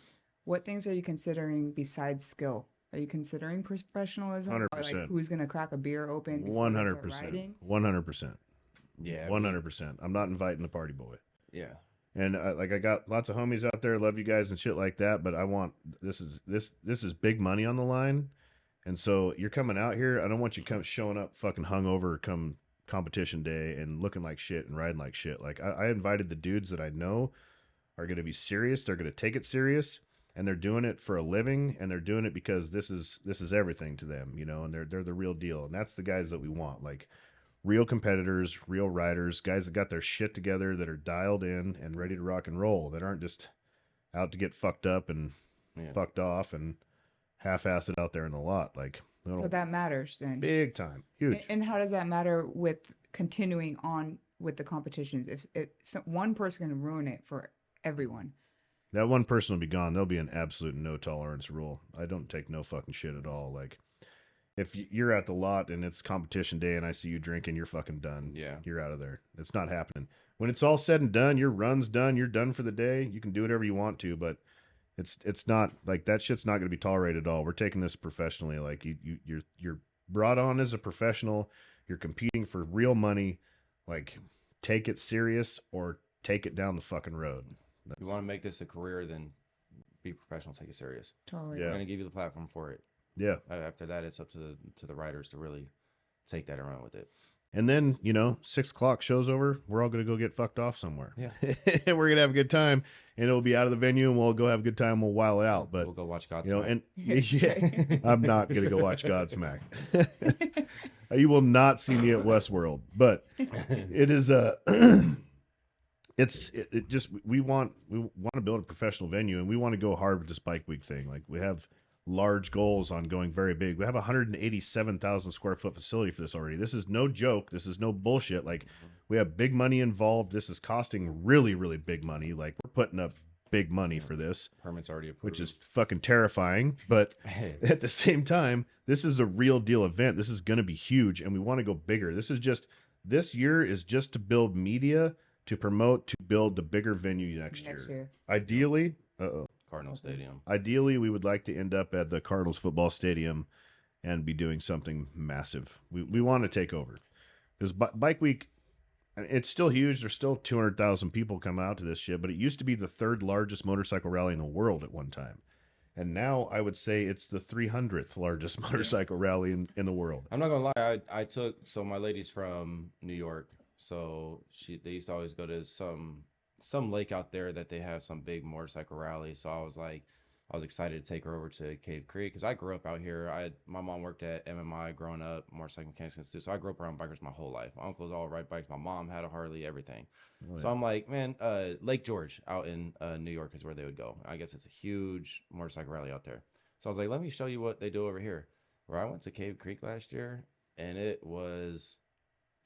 what things are you considering besides skill? Are you considering professionalism or like 100%. who's gonna crack a beer open before they start 100%. riding? 100%. Yeah, 100%. I'm not inviting the party boy. yeah. And like I got lots of homies out there, love you guys and shit like that, but I want this is big money on the line. And so you're coming out here, I don't want you showing up fucking hungover come competition day and looking like shit and riding like shit. Like I invited the dudes that I know are going to be serious, they're going to take it serious, and they're doing it for a living, and they're doing it because this is everything to them, you know, and they're the real deal. And that's the guys that we want. Like real competitors, real riders, guys that got their shit together, that are dialed in and ready to rock and roll, that aren't just out to get fucked up and fucked off and half-assed out there in the lot. Like, So that matters then. big time, huge. And how does that matter with continuing on with the competitions? If one person can ruin it for everyone. That one person will be gone. There'll be an absolute no tolerance rule. I don't take no fucking shit at all. Like, if you're at the lot and it's competition day and I see you drinking, you're fucking done. Yeah. You're out of there. It's not happening. When it's all said and done, your run's done, you're done for the day. You can do whatever you want to, but it's not like that shit's not going to be tolerated at all. We're taking this professionally. Like you're brought on as a professional. You're competing for real money. Like, take it serious or take it down the fucking road. You want to make this a career, then be professional, take it serious. Totally. Yeah. We're gonna give you the platform for it. Yeah. After that, it's up to the writers to really take that and run with it. And then, 6:00 show's over. We're all going to go get fucked off somewhere. Yeah. And we're going to have a good time, and it'll be out of the venue, and we'll go have a good time. We'll while it out. But, we'll go watch Godsmack. and yeah, I'm not going to go watch Godsmack. You will not see me at Westworld, but it is it just, we want to build a professional venue, and we want to go hard with this bike week thing. Like, we have large goals on going very big. We have a 187,000 square foot facility for this already. This is no joke. This is no bullshit. Like, we have big money involved. This is costing really, really big money. Like, we're putting up big money for this. Permits already approved. Which is fucking terrifying. But at the same time, this is a real deal event. This is going to be huge, and we want to go bigger. This year is just to build media, to promote, to build the bigger venue next year. Ideally, Cardinal Stadium. Ideally, we would like to end up at the Cardinals football stadium and be doing something massive. We want to take over. Because Bike Week, it's still huge. There's still 200,000 people come out to this shit, but it used to be the third largest motorcycle rally in the world at one time. And now I would say it's the 300th largest motorcycle rally in the world. I'm not going to lie. So my lady's from New York. So they used to always go to some lake out there that they have some big motorcycle rally. So I was excited to take her over to Cave Creek because I grew up out here. My mom worked at MMI growing up, Motorcycle Mechanics Institute. So I grew up around bikers my whole life. My uncles all ride bikes. My mom had a Harley, everything. Oh, yeah. So I'm like, man, Lake George out in New York is where they would go. I guess it's a huge motorcycle rally out there. So I was like, let me show you what they do over here. Where I went to Cave Creek last year, and it was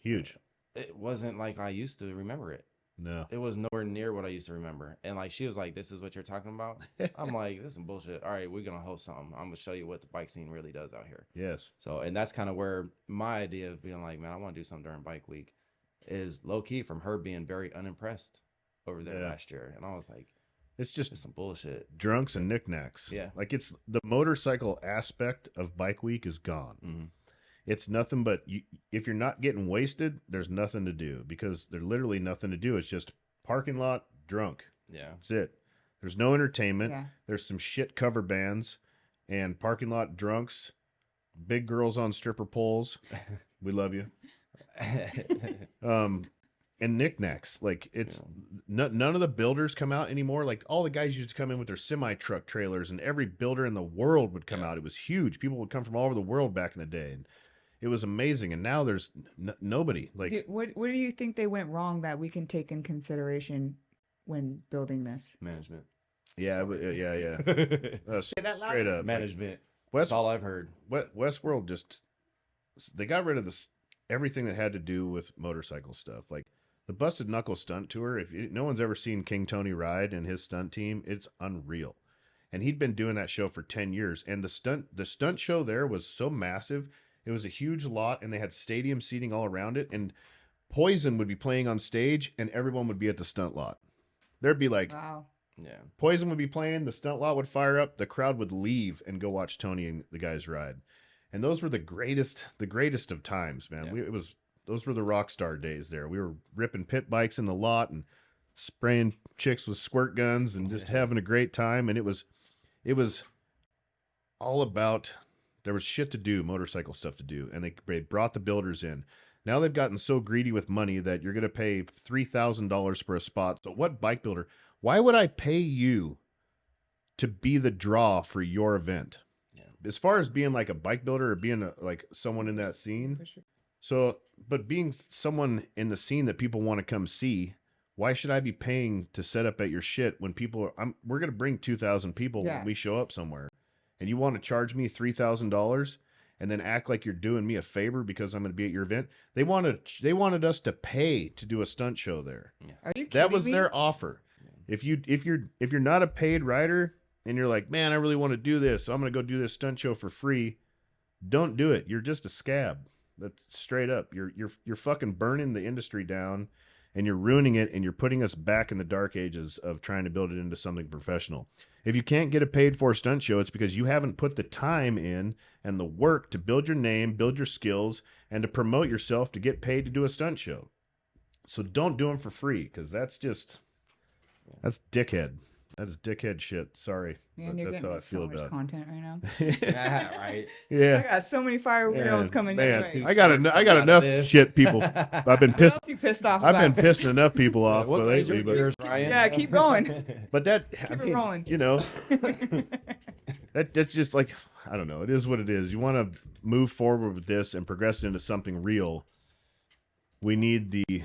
huge. It wasn't like I used to remember it. No. It was nowhere near what I used to remember. And like she was like, this is what you're talking about? I'm like, this is some bullshit. All right, we're gonna host something. I'm gonna show you what the bike scene really does out here. Yes. So, and that's kind of where my idea of being like, man, I want to do something during Bike Week is low key from her being very unimpressed over there last year. And I was like, it's just some bullshit. Drunks and knickknacks. Yeah. Like, it's the motorcycle aspect of Bike Week is gone. Mm-hmm. It's nothing but if you're not getting wasted, there's nothing to do because there's literally nothing to do. It's just parking lot drunk. Yeah. That's it. There's no entertainment. Yeah. There's some shit cover bands and parking lot drunks, big girls on stripper poles. We love you. And knickknacks. Like, it's none of the builders come out anymore. Like, all the guys used to come in with their semi truck trailers, and every builder in the world would come out. It was huge. People would come from all over the world back in the day. And it was amazing, and now there's nobody. Like, what do you think they went wrong that we can take in consideration when building this? Management. Yeah. Say that straight up. Management. That's all I've heard. Westworld they got rid of everything that had to do with motorcycle stuff. Like, the Busted Knuckle stunt tour, no one's ever seen King Tony ride and his stunt team, it's unreal. And he'd been doing that show for 10 years. And the stunt show there was so massive. It was a huge lot, and they had stadium seating all around it. And Poison would be playing on stage, and everyone would be at the stunt lot. There'd be like Wow. Yeah. Poison would be playing, the stunt lot would fire up, the crowd would leave and go watch Tony and the guys ride. And those were the greatest of times, man. Yeah. Those were the rock star days there. We were ripping pit bikes in the lot and spraying chicks with squirt guns and just having a great time. And it was all about, there was shit to do, motorcycle stuff to do. And they brought the builders in. Now they've gotten so greedy with money that you're going to pay $3,000 for a spot. So what bike builder, why would I pay you to be the draw for your event? Yeah. As far as being like a bike builder or being like someone in that scene. For sure. So, but being someone in the scene that people want to come see, why should I be paying to set up at your shit when people are, we're going to bring 2,000 people when we show up somewhere, and you want to charge me $3,000 and then act like you're doing me a favor because I'm going to be at your event? They wanted us to pay to do a stunt show there. Yeah. Are you kidding That was me? their offer. If you're not a paid rider and you're like, man, I really want to do this, so I'm going to go do this stunt show for free, don't do it. You're just a scab. That's straight up. You're fucking burning the industry down, and you're ruining it, and you're putting us back in the dark ages of trying to build it into something professional. If you can't get a paid for stunt show, it's because you haven't put the time in and the work to build your name, build your skills, and to promote yourself to get paid to do a stunt show. So don't do them for free, because that's dickhead. That is dickhead shit. Sorry. Man, But you're that's getting how me I so feel much about content right now. it. Yeah, right. Yeah. I got so many fire videos coming your Man, way. I got enough shit, people. I've been What pissed. else you pissed off I've about? been pissing enough people off What made lately, your but gears, Ryan? Yeah, keep going. but that I it mean, rolling. you know, that's just like, I don't know. It is what it is. You want to move forward with this and progress into something real. We need the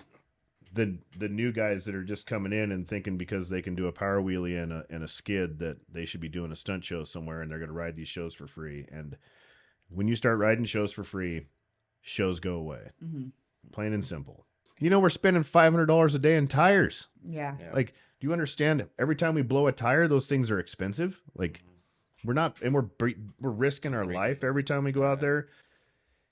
new guys that are just coming in and thinking because they can do a power wheelie and a skid that they should be doing a stunt show somewhere, and they're going to ride these shows for free. And when you start riding shows for free, shows go away. Mhm. Plain and simple. You know, we're spending $500 a day in tires. Yeah. Yeah. Like, do you understand? Every time we blow a tire, those things are expensive. Like, we're not, and we're risking our life every time we go out there.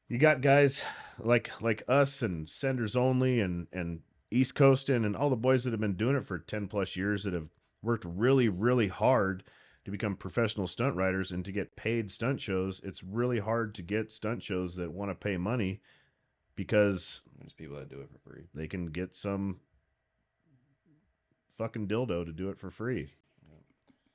You got guys like us and Senders Only and East Coastin' and all the boys that have been doing it for 10 plus years that have worked really, really hard to become professional stunt riders and to get paid stunt shows. It's really hard to get stunt shows that want to pay money because There's people that do it for free. they can get some fucking dildo to do it for free.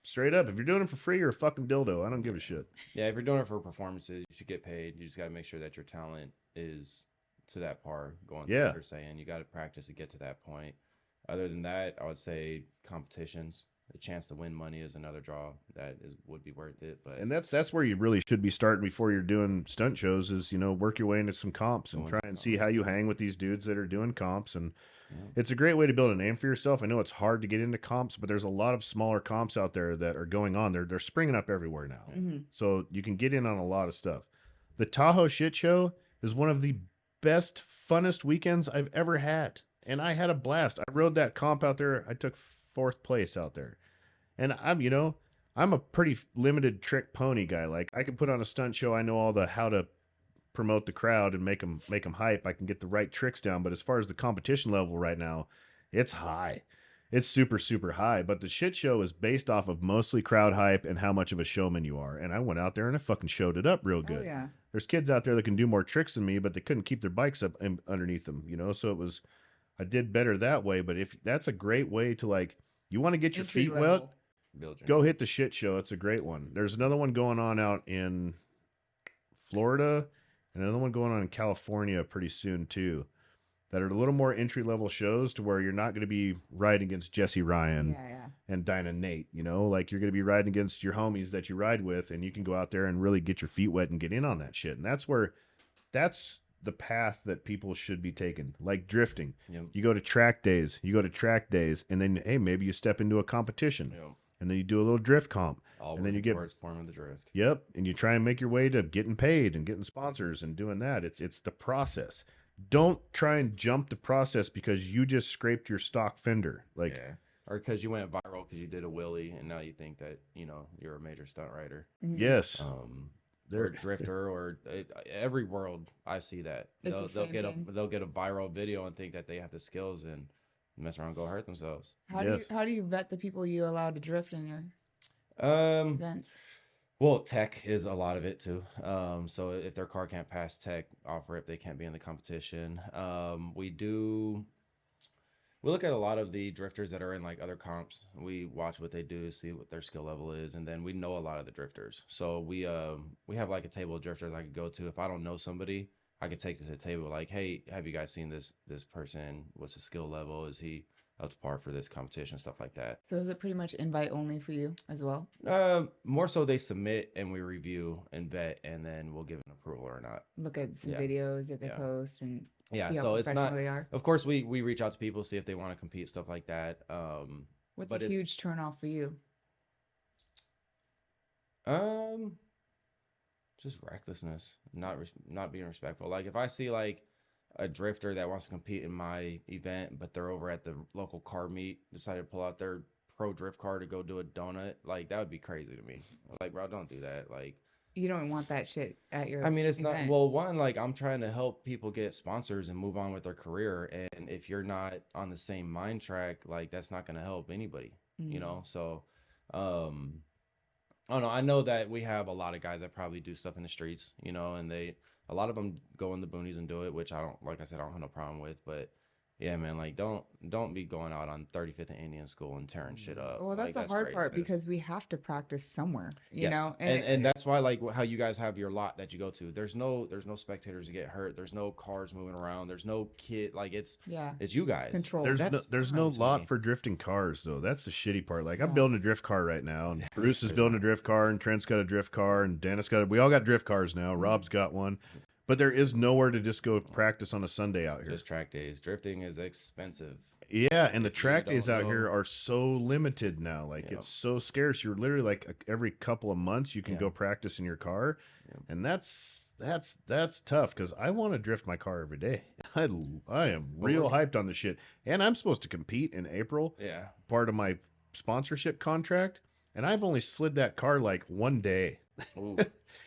Straight up, if you're doing it for free, you're a fucking dildo. I don't give a shit. Yeah, if you're doing it for performances, you should get paid. You just got to make sure that your talent is to that par going through what you're saying. You got to practice to get to that point. Other than that, I would say competitions, the chance to win money is another draw that would be worth it. But And that's where you really should be starting before you're doing stunt shows is, you know, work your way into some comps and try and see how you hang with these dudes that are doing comps. And it's a great way to build a name for yourself. I know it's hard to get into comps, but there's a lot of smaller comps out there that are going on. They're springing up everywhere now. Mhm. So you can get in on a lot of stuff. The Tahoe Shit Show is one of the best, funnest weekends I've ever had. And I had a blast. I rode that comp out there. I took 4th place out there. And I'm a pretty limited trick pony guy. Like, I can put on a stunt show. I know all the how to promote the crowd and make them hype. I can get the right tricks down. But as far as the competition level right now, it's high. It's super, super high. But the shit show is based off of mostly crowd hype and how much of a showman you are. And I went out there and I fucking showed it up real good. Oh, yeah. There's kids out there that can do more tricks than me, but they couldn't keep their bikes up underneath them, you know? So I did better that way. But if that's a great way to, like, you want to get your Entry feet level. wet, build your go hit the shit show. It's a great one. There's another one going on out in Florida and another one going on in California pretty soon too, that are a little more entry level shows to where you're not going to be riding against Jesse Ryan Yeah. and Dinah Nate, you know, like you're going to be riding against your homies that you ride with, and you can go out there and really get your feet wet and get in on that shit. And that's the path that people should be taking, like drifting. Yep. You go to track days, and then, hey, maybe you step into a competition. Yep. And then you do a little drift comp. All and then you working get towards forming the drift. Yep. And you try and make your way to getting paid and getting sponsors and doing that. It's the process. Don't try and jump the process because you just scraped your stock fender. Like, Yeah. Or because you went viral because you did a wheelie and now you think that, you know, you're a major stunt rider. Mhm. yes. Or They're drifter or every world I see that. It's the They'll same get thing. they'll get a viral video and think that they have the skills, and mess around and go hurt themselves. How do you vet the people you allow to drift in your events? Well, tech is a lot of it too. So if their car can't pass tech off rip, they can't be in the competition. We look at a lot of the drifters that are in like other comps. We watch what they do, see what their skill level is, and then we know a lot of the drifters. So we have like a table of drifters I could go to. If I don't know somebody, I could take to the table like, hey, have you guys seen this person? What's his skill level? Is he up to par for this competition? Stuff like that. So is it pretty much invite only for you as well? More so they submit and we review and vet, and then we'll give an approval or not. Look at some videos that they post and see how so it's not. they are. Of course, we reach out to people, see if they want to compete, stuff like that. What's a huge turnoff for you? Just recklessness, not being respectful. Like if I see like a drifter that wants to compete in my event, but they're over at the local car meet, decided to pull out their pro drift car to go do a donut, like that would be crazy to me. Like, bro, don't do that. Like, you don't want that shit at your it's event. not, well, one, like I'm trying to help people get sponsors and move on with their career, and if you're not on the same mind track, like that's not going to help anybody, you know. So I don't know, I know that we have a lot of guys that probably do stuff in the streets, you know, and a lot of them go in the boonies and do it, which I don't, like I said, I don't have no problem with. But yeah, man, like don't be going out on 35th and Indian School and tearing shit up. Well, that's like, the hard part because we have to practice somewhere, you know. And that's why, like how you guys have your lot that you go to. There's no spectators to get hurt. There's no cars moving around. There's no kid. Like it's you guys. Control. There's no lot for drifting cars though. That's the shitty part. Like I'm building a drift car right now, and Bruce is building a drift car, and Trent's got a drift car, and Dennis got. We all got drift cars now. Rob's got one. But there is nowhere to just go practice on a Sunday out here. Just track days. Drifting is expensive. Yeah, and the track days out here are so limited now. Like it's so scarce. You're literally like every couple of months you can go practice in your car, and that's tough because I want to drift my car every day. I am real hyped on the shit, and I'm supposed to compete in April. Yeah, part of my sponsorship contract, and I've only slid that car like one day.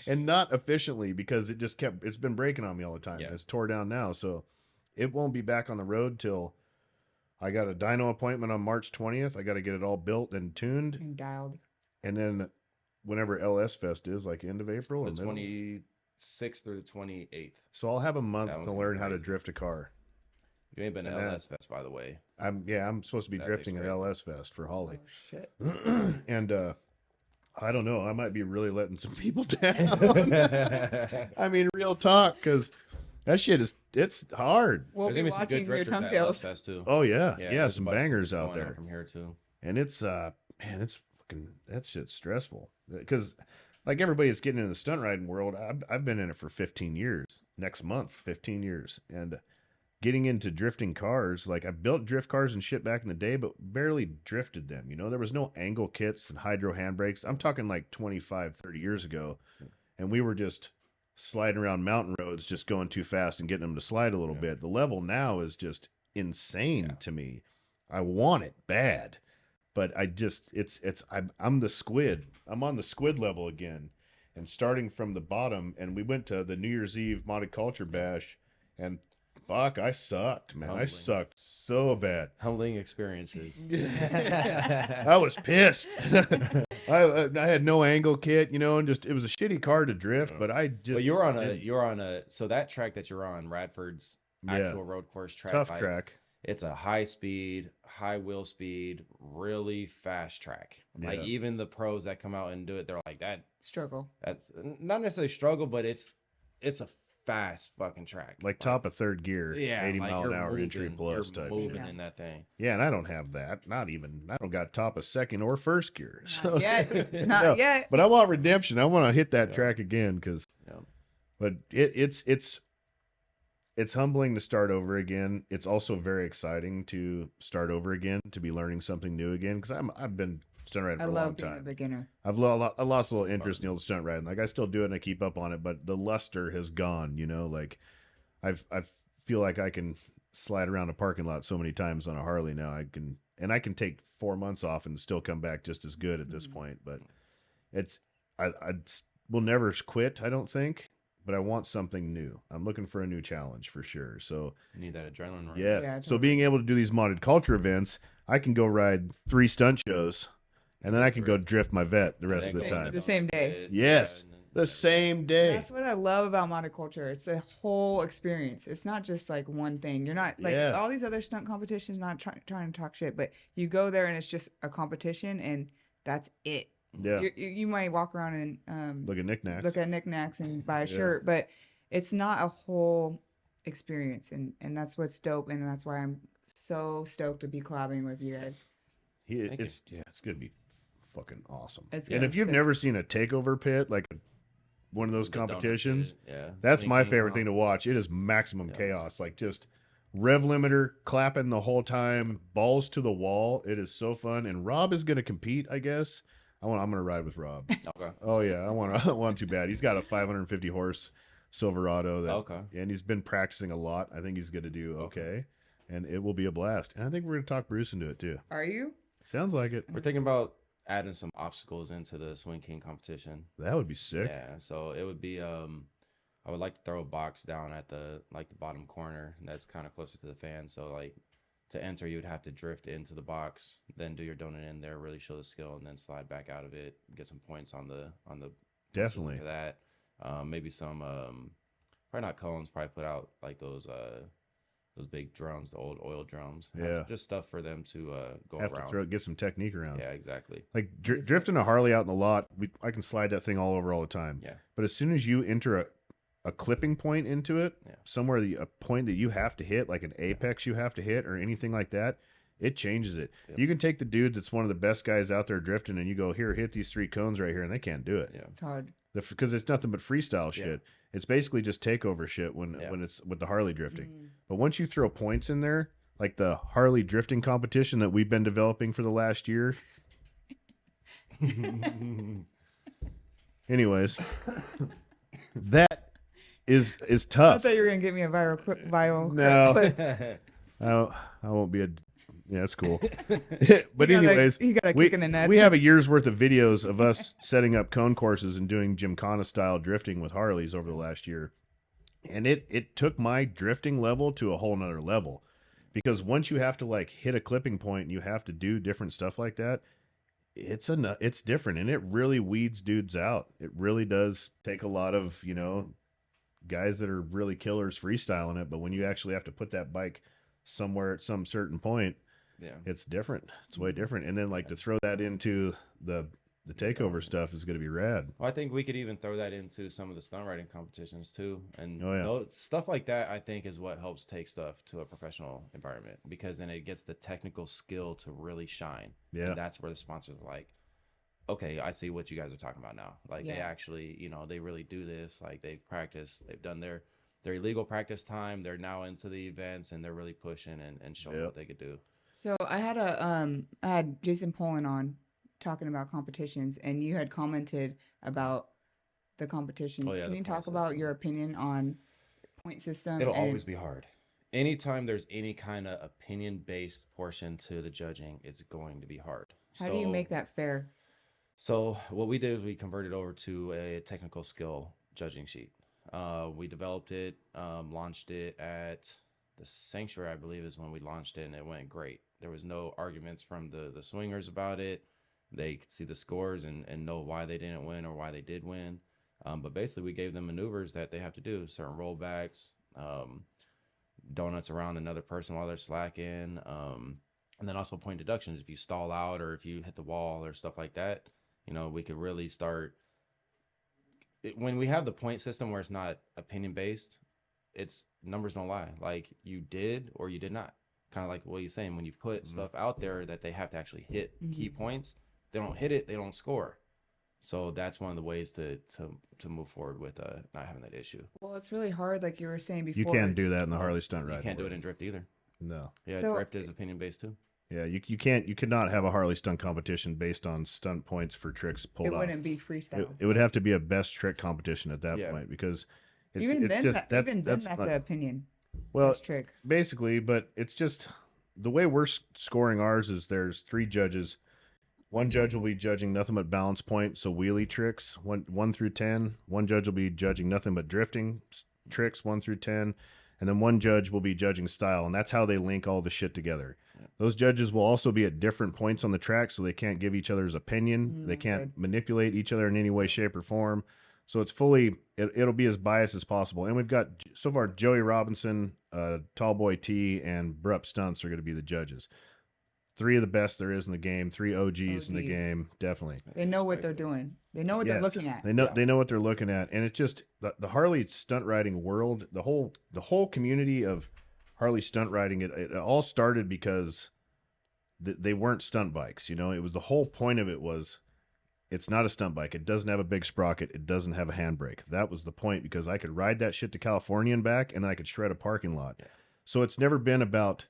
And not efficiently because it's been breaking on me all the time. It's tore down now, so it won't be back on the road till I got a dyno appointment on March 20th. I got to get it all built and tuned and dialed, and then whenever LS Fest is, like end of April, the 26th or the 28th. So I'll have a month to learn how to drift a car. You ain't been to LS Fest, by the way. I'm supposed to be drifting at LS Fest for Holly. Oh, shit. And I don't know. I might be really letting some people down. I mean, real talk, because that shit it's hard. We'll be watching your thumbnails too. Oh yeah, some bangers out there from here too. And it's man, it's fucking, that shit's stressful because like everybody that's getting in the stunt riding world, I've been in it for 15 years. Next month, 15 years, and getting into drifting cars, like I built drift cars and shit back in the day, but barely drifted them. You know, there was no angle kits and hydro handbrakes. I'm talking like 25, 30 years ago. And we were just sliding around mountain roads, just going too fast and getting them to slide a little bit. The level now is just insane to me. I want it bad, but I'm the squid. I'm on the squid level again and starting from the bottom. And we went to the New Year's Eve Modded Kulture Bash, and fuck, I sucked, man. I sucked so bad. Humbling experiences. I was pissed. I had no angle kit, you know, and just it was a shitty car to drift, but I just. But you're on a so that track that you're on, Radford's actual road course track. Tough track. It's a high speed, high wheel speed, really fast track. Yeah. Like even the pros that come out and do it, they're like that struggle. That's not necessarily struggle, but it's a fast fucking track, like top of third gear, 80 like mile an hour entry plus you're type moving shit. in that thing. Yeah, and I don't have that. I don't got top of second or first gear. Not yet. Not yet. But I want redemption. I want to hit that track again because. But it's humbling to start over again. It's also very exciting to start over again, to be learning something new again. Because I've been stunt riding for a long time. I love being a beginner. I lost a little interest in the old stunt riding. Like I still do it and I keep up on it, but the luster has gone. You know, like I feel like I can slide around a parking lot so many times on a Harley now. I can take 4 months off and still come back just as good at this point. But I will never quit. I don't think. but I want something new. I'm looking for a new challenge for sure. So You need that adrenaline rush. yes. Yeah, So being able to do these modded culture events, I can go ride 3 stunt shows, and then I can go drift my vet the rest of the same- time. the same day. Yes, the same day. That's what I love about Modded Kulture. It's a whole experience. It's not just like one thing. You're not like Yeah. all these other stunt competitions. Not trying to talk shit, but you go there and it's just a competition, and that's it. Yeah. You might walk around and Look at knickknacks. look at knickknacks and buy a Yeah. shirt, but it's not a whole experience, and that's what's dope, and that's why I'm so stoked to be collabing with you guys. It's gonna be fucking awesome. It's And gonna if be you've sick. never seen a takeover pit, like one of those The donut competitions, pit, yeah. that's Swing my King favorite Kong. thing to watch. It is maximum Yeah. chaos. Like just rev limiter clapping the whole time, balls to the wall. It is so fun. And Rob is gonna compete, I guess. I'm gonna ride with Rob. Okay. Oh yeah, I want too bad. He's got a 550 horse Silverado that, Okay. and he's been practicing a lot. I think he's gonna do okay, and it will be a blast. And I think we're gonna talk Bruce into it too. Are you? Sounds like it. We're thinking about adding some obstacles into the Swing King competition. That would be sick. Yeah, so it would be I would like to throw a box down at the bottom corner that's kind of closer to the fan. So like to enter you would have to drift into the box, then do your donut in there, really show the skill, and then slide back out of it, get some points on the Definitely. for that. Maybe some probably not cones, probably put out like those big drums, the old oil drums. Yeah. Just stuff for them to go Have around. to get some technique around. Yeah, exactly. Like drifting a Harley out in the lot, I can slide that thing all over all the time. Yeah. But as soon as you enter a clipping point into it, Yeah. somewhere a point that you have to hit, like an apex you have to hit or anything like that, it changes it. Yep. You can take the dude that's one of the best guys out there drifting, and you go, here, hit these 3 cones right here, and they can't do it. Yeah. It's hard. Because it's nothing but freestyle Yeah. shit. It's basically just takeover shit when it's with the Harley drifting. But once you throw points in there, like the Harley drifting competition that we've been developing for the last year. Anyways, that is I tough. thought you were gonna get me a viral No. clip. I won't be a. Yeah, that's cool. But He got anyways, he got a kick in the nuts. we have a year's worth of videos of us setting up cone courses and doing Gymkhana style drifting with Harleys over the last year. And it took my drifting level to a whole nother level, because once you have to like hit a clipping point and you have to do different stuff like that, it's different, and it really weeds dudes out. It really does take a lot of, guys that are really killers freestyling it. But when you actually have to put that bike somewhere at some certain point, Yeah. it's different. It's way different. And then like to throw that into the takeover stuff is going to be rad. Well, I think we could even throw that into some of the stunt riding competitions too. And Oh, yeah. stuff like that, I think, is what helps take stuff to a professional environment, because then it gets the technical skill to really shine. Yeah. And that's where the sponsors are like, okay, I see what you guys are talking about now. Like they Yeah. actually, they really do this. Like they've practiced, they've done their illegal practice time. They're now into the events and they're really pushing and showing Yep. what they could do. So I had Jason Poland on talking about competitions, and you had commented about the competitions. Oh, yeah, Can the you talk point about system. your opinion on point system? It'll and- always be hard. Anytime there's any kind of opinion-based portion to the judging, it's going to be hard. How do you make that fair? So what we did is we converted over to a technical skill judging sheet. We developed it, launched it at the Sanctuary, I believe, is when we launched it, and it went great. There was no arguments from the swingers about it. They could see the scores and know why they didn't win or why they did win. But basically, we gave them maneuvers that they have to do, certain rollbacks, donuts around another person while they're slacking, and then also point deductions. If you stall out or if you hit the wall or stuff like that, we could really start. When we have the point system where it's not opinion based, it's numbers don't lie. Like you did or you did not. Kind of like what you're saying, when you put stuff out there that they have to actually hit key points, they don't hit it, they don't score. So that's one of the ways to move forward with not having that issue. Well, it's really hard, like you were saying before. You can't do that in the Harley Stunt Riding. You can't do it world. in drift either. No. Yeah, So- drift is opinion based too. Yeah, you can't. You cannot have a Harley stunt competition based on stunt points for tricks pulled It off. wouldn't be freestyle. It would have to be a best trick competition at that Yeah. point, because it's, Even it's then, just that's that's not, the opinion. well, Best trick. basically. But it's just the way we're scoring ours is there's 3 judges. One judge will be judging nothing but balance point, so wheelie tricks, 1 through 10. One judge will be judging nothing but drifting tricks, 1 through 10. And then one judge will be judging style, and that's how they link all the shit together. Yeah. Those judges will also be at different points on the track, so they can't give each other's opinion. They can't manipulate each other in any way, shape, or form. So it's fully, it'll be as biased as possible. And we've got, so far, Joey Robinson, Tallboy T, and Brup Stunts are going to be the judges. 3 of the best there is in the game, 3 OGs in the game, definitely. They know what they're doing. They know what they're looking at. They know what they're looking at, and it's just the Harley stunt riding world, the whole community of Harley stunt riding. It all started because they weren't stunt bikes. You know, it was the whole point of it was it's not a stunt bike. It doesn't have a big sprocket. It doesn't have a handbrake. That was the point, because I could ride that shit to California and back, and then I could shred a parking lot. Yeah. So it's never been about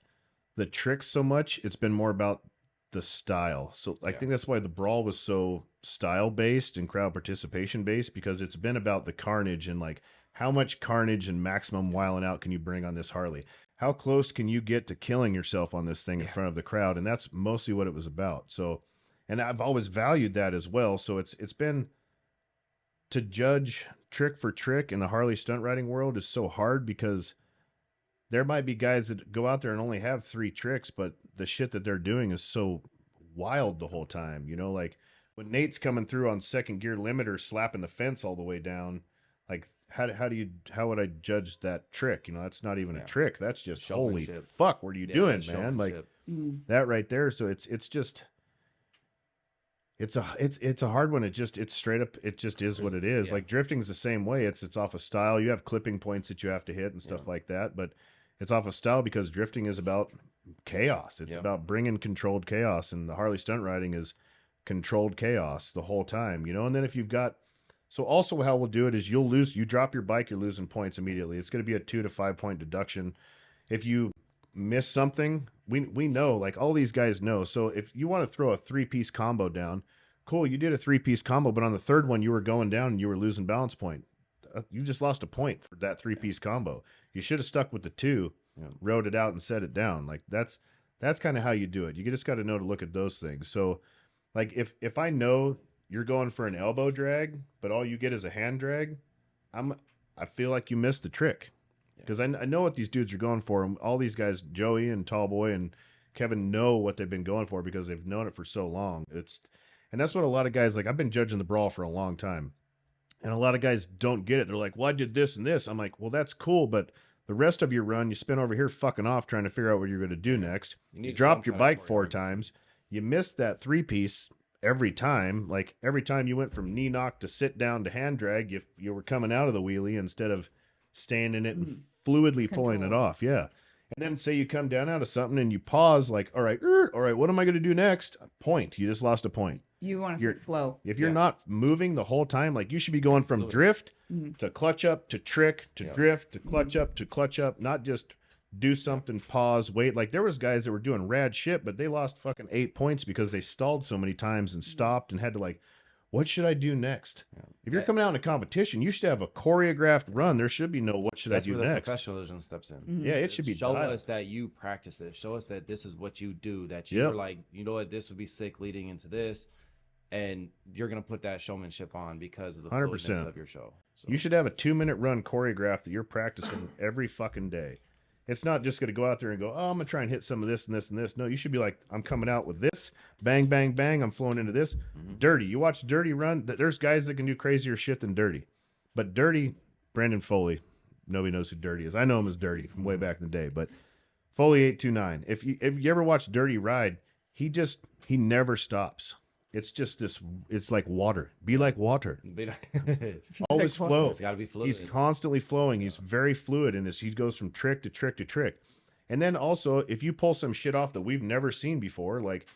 the tricks so much. It's been more about the style. So I think that's why the brawl was so style based and crowd participation based, because it's been about the carnage and like how much carnage and maximum wiling out can you bring on this Harley? How close can you get to killing yourself on this thing in front of the crowd? And that's mostly what it was about. So, and I've always valued that as well. So it's been, to judge trick for trick in the Harley stunt riding world is so hard, because there might be guys that go out there and only have 3 tricks, but the shit that they're doing is so wild the whole time. You know, like when Nate's coming through on second gear limiter, slapping the fence all the way down, like how would I judge that trick? You know, that's not even a trick. That's just holy fuck. What are you doing, man? Like that right there. So it's just, it's a hard one. It's straight up. It just is what it is. Like drifting is the same way. It's off of style. You have clipping points that you have to hit and stuff like that, but it's off of style, because drifting is about chaos. It's about bringing controlled chaos, and the Harley stunt riding is controlled chaos the whole time, you know? And then if you've got, so also how we'll do it is you drop your bike, you're losing points immediately. It's going to be a 2 to 5 point deduction. If you miss something, we know, like all these guys know. So if you want to throw a 3-piece combo down, cool, you did a 3-piece combo, but on the third one you were going down and you were losing balance point. You just lost a point for that 3-piece combo. You should have stuck with the 2, wrote it out and set it down. Like that's kind of how you do it. You just got to know to look at those things. So like if I know you're going for an elbow drag, but all you get is a hand drag, I feel like you missed the trick, because I know what these dudes are going for. And all these guys, Joey and Tallboy and Kevin, know what they've been going for because they've known it for so long. And that's what a lot of guys, like I've been judging the brawl for a long time. And a lot of guys don't get it. They're like, well, I did this and this. I'm like, well, that's cool, but the rest of your run, you spent over here fucking off trying to figure out what you're going to do next. You dropped your bike 4 times. You missed that 3-piece every time. Like every time you went from knee knock to sit down to hand drag, you were coming out of the wheelie instead of staying in it and fluidly pulling it off. Yeah. And then say you come down out of something and you pause, like, all right, what am I going to do next? Point. You just lost a point. You want to flow. If you're not moving the whole time, like you should be going from drift to clutch up to trick to drift to clutch up to clutch up, not just do something, pause, wait. Like there was guys that were doing rad shit, but they lost fucking 8 points because they stalled so many times and stopped and had to like, what should I do next? If you're coming out in a competition, you should have a choreographed run. There should be no what should I do next. Professionalism steps in. Yeah, it should be show us that you practice it. Show us that this is what you do. That you were like, you know what, this would be sick leading into this, and you're gonna put that showmanship on because of the 100% of your show. So. You should have a 2-minute run choreographed that you're practicing every fucking day. It's not just going to go out there and go, oh, I'm going to try and hit some of this and this and this. No, you should be like, I'm coming out with this. Bang, bang, bang. I'm flowing into this. Dirty. You watch Dirty run. There's guys that can do crazier shit than Dirty. But Dirty, Brandon Foley, nobody knows who Dirty is. I know him as Dirty from way back in the day. But Foley 829. If you ever watch Dirty ride, he never stops. It's just this, it's like water. Be like water. Always flow. It's got to be fluid. He's constantly flowing. He's very fluid in this. He goes from trick to trick to trick. And then also, if you pull some shit off that we've never seen before, like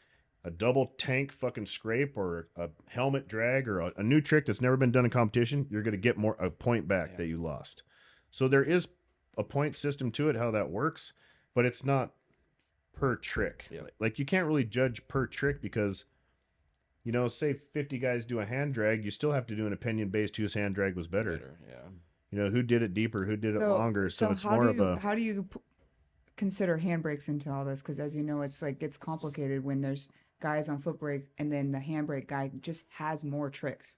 a double tank fucking scrape or a helmet drag or a new trick that's never been done in competition, you're going to get a point back that you lost. So there is a point system to it, how that works, but it's not per trick. Like you can't really judge per trick because, you know, say 50 guys do a hand drag, you still have to do an opinion based whose hand drag was better. You know, who did it deeper, who did it longer. So it's more of a... How do you consider handbrakes into all this? Because as you know, it's complicated when there's guys on foot brake, and then the handbrake guy just has more tricks.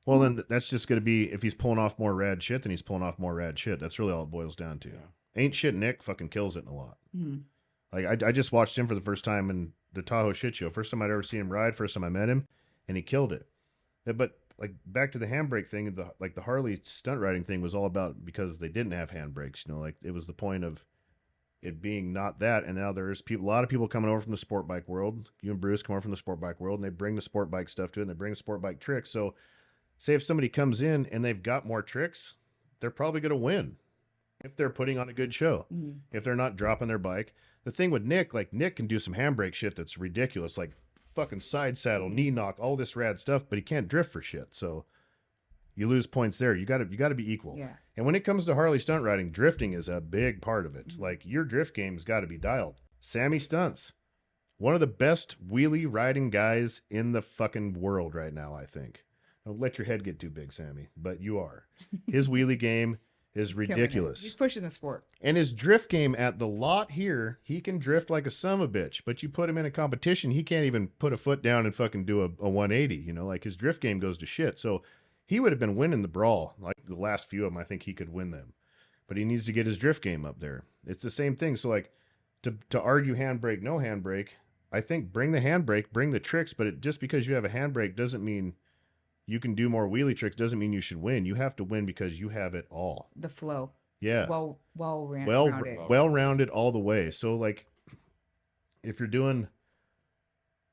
Well, then that's just going to be, if he's pulling off more rad shit, then he's pulling off more rad shit. That's really all it boils down to. Yeah. Ain't Shit Nick fucking kills it in a lot. Mm-hmm. Like, I just watched him for the first time in the Tahoe Shit Show. First time I'd ever seen him ride, first time I met him, and he killed it. But, like, back to the handbrake thing, the Harley stunt riding thing was all about because they didn't have handbrakes. You know, like, it was the point of it being not that. And now there's a lot of people coming over from the sport bike world. You and Bruce come over from the sport bike world, and they bring the sport bike stuff to it, and they bring the sport bike tricks. So, say if somebody comes in and they've got more tricks, they're probably going to win if they're putting on a good show. Mm-hmm. If they're not dropping their bike. The thing with Nick, like Nick can do some handbrake shit that's ridiculous, like fucking side saddle, knee knock, all this rad stuff, but he can't drift for shit. So you lose points there. You got to be equal. Yeah. And when it comes to Harley stunt riding, drifting is a big part of it. Mm-hmm. Like your drift game's got to be dialed. Sammy Stunts, one of the best wheelie riding guys in the fucking world right now, I think. Don't let your head get too big, Sammy, but you are. His wheelie game is ridiculous. He's pushing the sport. And his drift game at the lot here, he can drift like a son of a bitch. But you put him in a competition, he can't even put a foot down and fucking do a 180. You know, like his drift game goes to shit. So he would have been winning the brawl. Like the last few of them, I think he could win them. But he needs to get his drift game up there. It's the same thing. So like to argue handbrake, no handbrake, I think bring the handbrake, bring the tricks. But just because you have a handbrake doesn't mean you can do more wheelie tricks, doesn't mean you should win. You have to win because you have it all. The flow. Yeah. Well-rounded. All the way. So like if you're doing,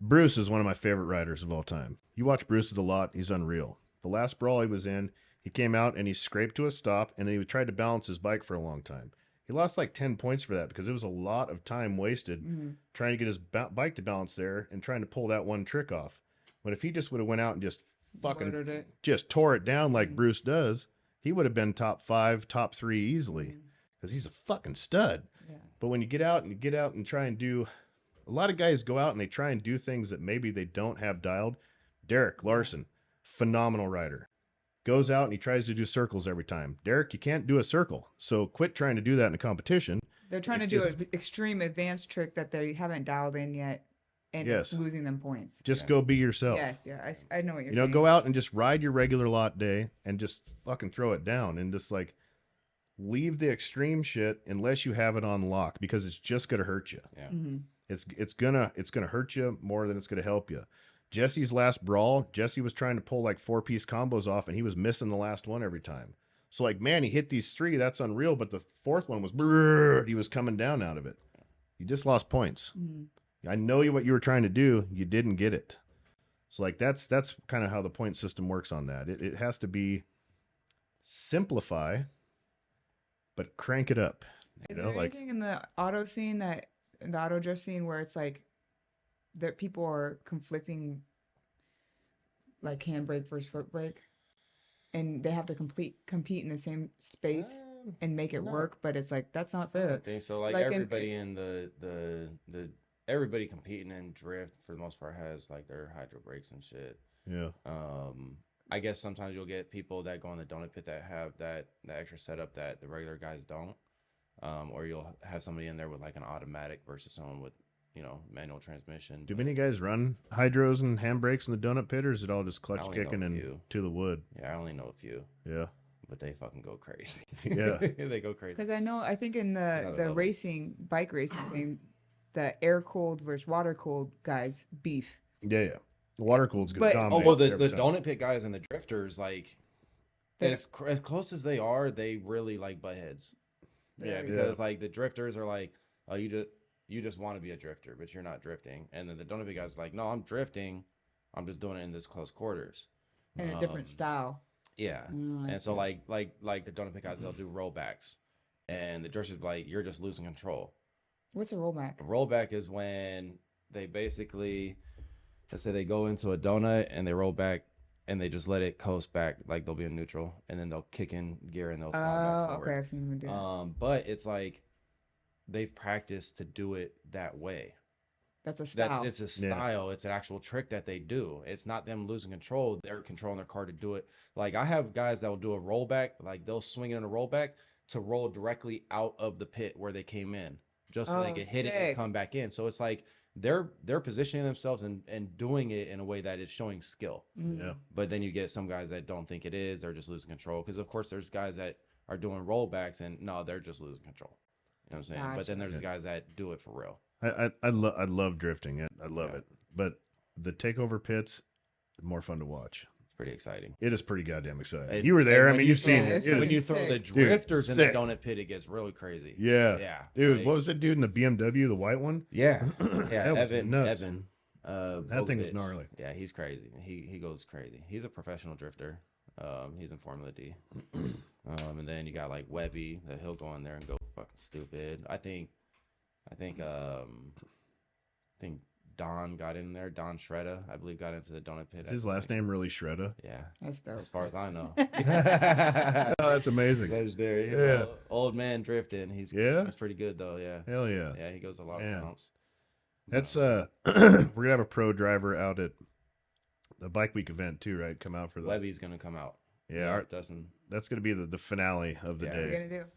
Bruce is one of my favorite riders of all time. You watch Bruce at the lot, he's unreal. The last brawl he was in, he came out and he scraped to a stop, and then he tried to balance his bike for a long time. He lost like 10 points for that because it was a lot of time wasted trying to get his bike to balance there and trying to pull that one trick off. But if he just would have went out and just fucking just tore it down like Bruce does, he would have been top 5, top 3 easily because he's a fucking stud. Yeah. But when you get out and try and do, a lot of guys go out and they try and do things that maybe they don't have dialed. Derek Larson, phenomenal rider, goes out and he tries to do circles every time. Derek, you can't do a circle, so quit trying to do that in a competition. They're trying to do an extreme advanced trick that they haven't dialed in yet. And it's losing them points. Just go be yourself. Yes, yeah. I know what you're saying. You know, go out and just ride your regular lot day and just fucking throw it down and just like leave the extreme shit unless you have it on lock because it's just gonna hurt you. Yeah. Mm-hmm. It's gonna hurt you more than it's gonna help you. Jesse's last brawl, Jesse was trying to pull like 4-piece combos off and he was missing the last one every time. So like, man, he hit these 3, that's unreal, but the 4th one was he was coming down out of it. You just lost points. Mm-hmm. I know what you were trying to do. You didn't get it. So like that's kind of how the point system works on that. It has to be simplify, but crank it up. Is there anything in the auto scene in the auto drift scene where it's like that people are conflicting like handbrake versus foot brake? And they have to compete in the same space and make it work, but it's like that's not fair. I think so. Like everybody in the everybody competing in drift for the most part has like their hydro brakes and shit. Yeah. I guess sometimes you'll get people that go in the donut pit that have that extra setup that the regular guys don't. Or you'll have somebody in there with like an automatic versus someone with, you know, manual transmission. Do many guys run hydros and handbrakes in the donut pit, or is it all just clutch kicking and to the wood? Yeah, I only know a few. Yeah. But they fucking go crazy. Yeah. They go crazy. Because I think in the bike racing thing, the air cooled versus water cooled guys beef. Yeah. The water cooled's gonna dominate. Oh well, the donut pit guys and the drifters, like as close as they are, they really like butt heads. Yeah, because like the drifters are like, oh, you just want to be a drifter, but you're not drifting. And then the donut pit guys are like, no, I'm drifting. I'm just doing it in this close quarters. And a different style. Yeah. And so like the donut pit guys, they'll do rollbacks. And the drifters like, you're just losing control. What's a rollback? A rollback is when they basically, let's say they go into a donut and they roll back and they just let it coast back, like they'll be in neutral, and then they'll kick in gear and they'll slide back forward. Okay, I've seen them do that. But it's like they've practiced to do it that way. That's a style. It's a style. Yeah. It's an actual trick that they do. It's not them losing control. They're controlling their car to do it. Like I have guys that will do a rollback, like they'll swing it in a rollback to roll directly out of the pit where they came in, just so they can hit it and come back in. So it's like they're positioning themselves and doing it in a way that is showing skill. Yeah. But then you get some guys that don't think it is. They're just losing control. Because, of course, there's guys that are doing rollbacks and no, they're just losing control. You know what I'm saying? But then there's guys that do it for real. I love drifting. I love it. But the takeover pits, more fun to watch. It's pretty exciting. It is pretty goddamn exciting. And- you were there. and I when mean, you you've seen throw- it. Yeah, When you it's throw the sick. drifters in the sick. donut pit, it gets really crazy. Yeah. Yeah. Dude, like- what was that dude in the BMW, the white one? Yeah. Yeah. That was Evan. nuts. Evan. That thing was Bogovic. gnarly. Yeah, he's crazy. He goes crazy. He's a professional drifter. He's in Formula D. And then you got like Webby that he'll go in there and go fucking stupid. I think Don got in there. Don Shredda, I believe, got into the donut pit. Is his last name really Shredda? Yeah, That's dope. as far as I know. Oh, that's amazing. Legendary. Yeah. Old man drifting. He's pretty good though. Yeah. Hell yeah. Yeah, he goes a lot Yeah. of comps. That's we're gonna have a pro driver out at the Bike Week event too, right? Come out for the Webby's gonna come out. Yeah, Dustin. that's gonna be the finale of the Yeah. What are you day. gonna do?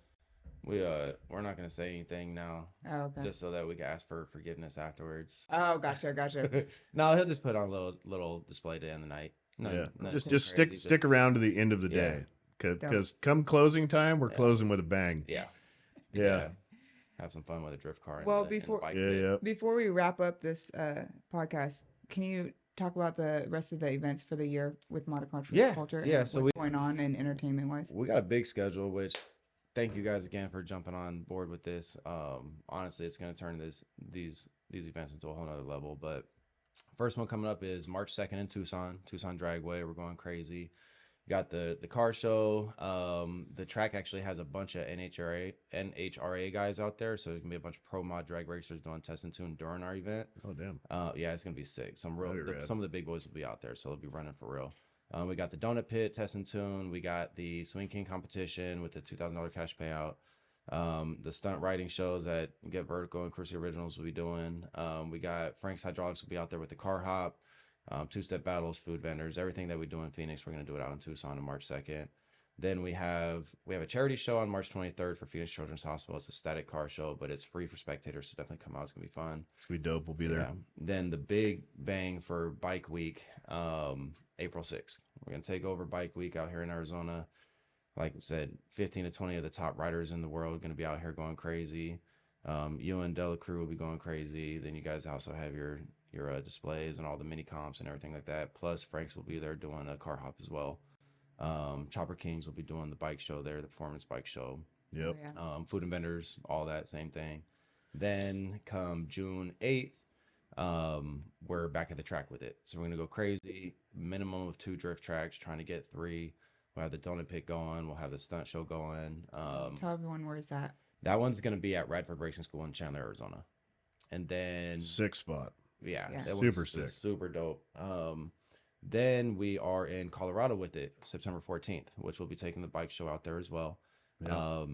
We're not gonna say anything now, Oh, okay. just so that we can ask for forgiveness afterwards. Oh, gotcha. No, he'll just put on a little display to end the night. Yeah, Nothing just too crazy, stick around to the end of the Yeah. day, because come closing time, we're Yeah. closing with a bang. Yeah. Yeah. Have some fun with a drift car. Well, in the before- bike Yeah, pit. yeah. Before we wrap up this podcast, can you talk about the rest of the events for the year with Modded Kulture? Yeah, and so what's going on in entertainment wise? We got a big schedule, which thank you guys again for jumping on board with this. Honestly, it's going to turn these events into a whole nother level. But first one coming up is March 2nd in Tucson Dragway. We're going crazy. You got the car show. The track actually has a bunch of NHRA guys out there, so there's gonna be a bunch of pro mod drag racers doing test and tune during our event. Oh damn. Yeah, it's gonna be sick. Some Rad. of the big boys will be out there, so they'll be running for real. We got the donut pit test and tune. We got the Swing King competition with the $2,000 cash payout. The stunt riding shows that Get Vertical and Kruesi Originals will be doing. We got Frank's Hydraulics will be out there with the car hop. Two-step battles, food vendors, everything that we do in Phoenix, we're going to do it out in Tucson on March 2nd. Then we have a charity show on March 23rd for Phoenix Children's Hospital. It's a static car show, but it's free for spectators, so definitely come out. It's going to be fun. It's gonna be dope. We'll be there. Yeah. Then the big bang for Bike Week, April 6th. We're going to take over Bike Week out here in Arizona. Like I said, 15 to 20 of the top riders in the world are going to be out here going crazy. You and Dela Crew will be going crazy. Then you guys also have your displays and all the mini comps and everything like that. Plus, Franks will be there doing a car hop as well. Chopper Kings will be doing the bike show there, the performance bike show. Yep. Oh, yeah. Food and vendors, all that same thing. Then come June 8th, we're back at the track with it. So we're gonna go crazy. Minimum of 2 drift tracks, trying to get 3. We'll have the donut pit going. We'll have the stunt show going. Tell everyone where is that? That one's gonna be at Radford Racing School in Chandler, Arizona. And then 6 spot. yeah, Yeah. that one's Super sick. super dope. Then we are in Colorado with it, September 14th, which we'll be taking the bike show out there as well. Yeah.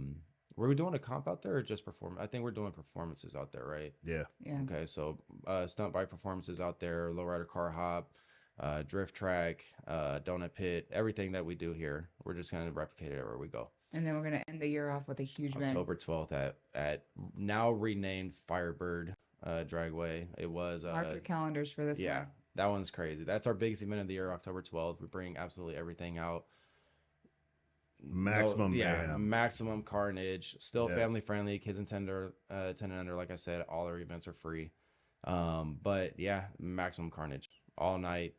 Were we doing a comp out there or just perform? I think we're doing performances out there, right? Yeah. Yeah. Okay, so stunt bike performances out there, lowrider car hop, drift track, donut pit, everything that we do here, we're just going to replicate it everywhere we go. And then we're gonna end the year off with a huge event. October 12th at now renamed Firebird Dragway. It was Mark your calendars for this yeah, one. that one's crazy. That's our biggest event of the year, October 12th. We bring absolutely everything out. Maximum mayhem. Maximum carnage. Still Yes. family friendly. Kids and 10 and under. Like I said, all our events are free. But yeah, maximum carnage all night.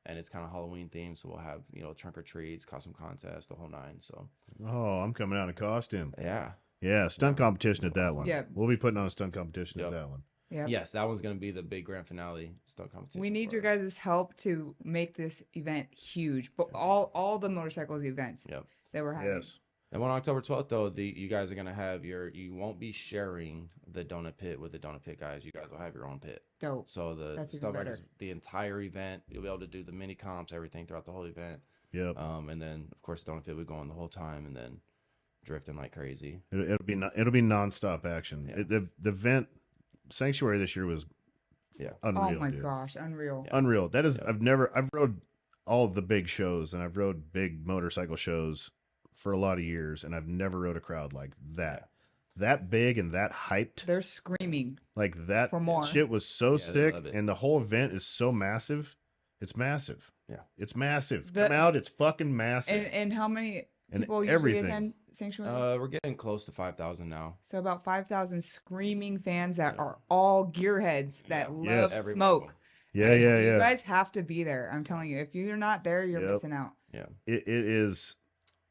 And it's kind of Halloween themed, so we'll have trunk or treats, costume contest, the whole 9. So Oh, I'm coming out in costume. yeah, Yeah, stunt competition at that one. Yeah. We'll be putting on a stunt competition Yep. at that one. Yeah. yes, that one's gonna be the big grand finale stunt competition. We need for your us. guys' help to make this event huge. But all the motorcycles events Yep. that we're having. Yes. And on October 12th, though, you guys are gonna have you won't be sharing the donut pit with the donut pit guys. You guys will have your own pit. Dope. So That's even stuff better. like the entire event, you'll be able to do the mini comps, everything throughout the whole event. Yep. And then of course donut pit will go on the whole time, and then drifting like crazy. It'll be nonstop action. Yeah. The event Sanctuary this year was unreal. Oh my dude. gosh, unreal. Yeah. Unreal. That is Yeah. I've rode all of the big shows and I've rode big motorcycle shows for a lot of years and I've never rode a crowd like that. that big and that hyped. They're screaming. Like that For more. shit was so Yeah, they sick, love it. and the whole event is so massive. It's massive. Yeah. It's massive. The- Come out, it's fucking massive. And how many And people usually everything. attend Sanctuary? We're getting close to 5,000 now. So about 5,000 screaming fans that are all gearheads that Yeah. love Yes. Every one of smoke. them. Yeah, yeah, You yeah. guys have to be there. I'm telling you, if you're not there, you're Yep. missing out. Yeah. It is.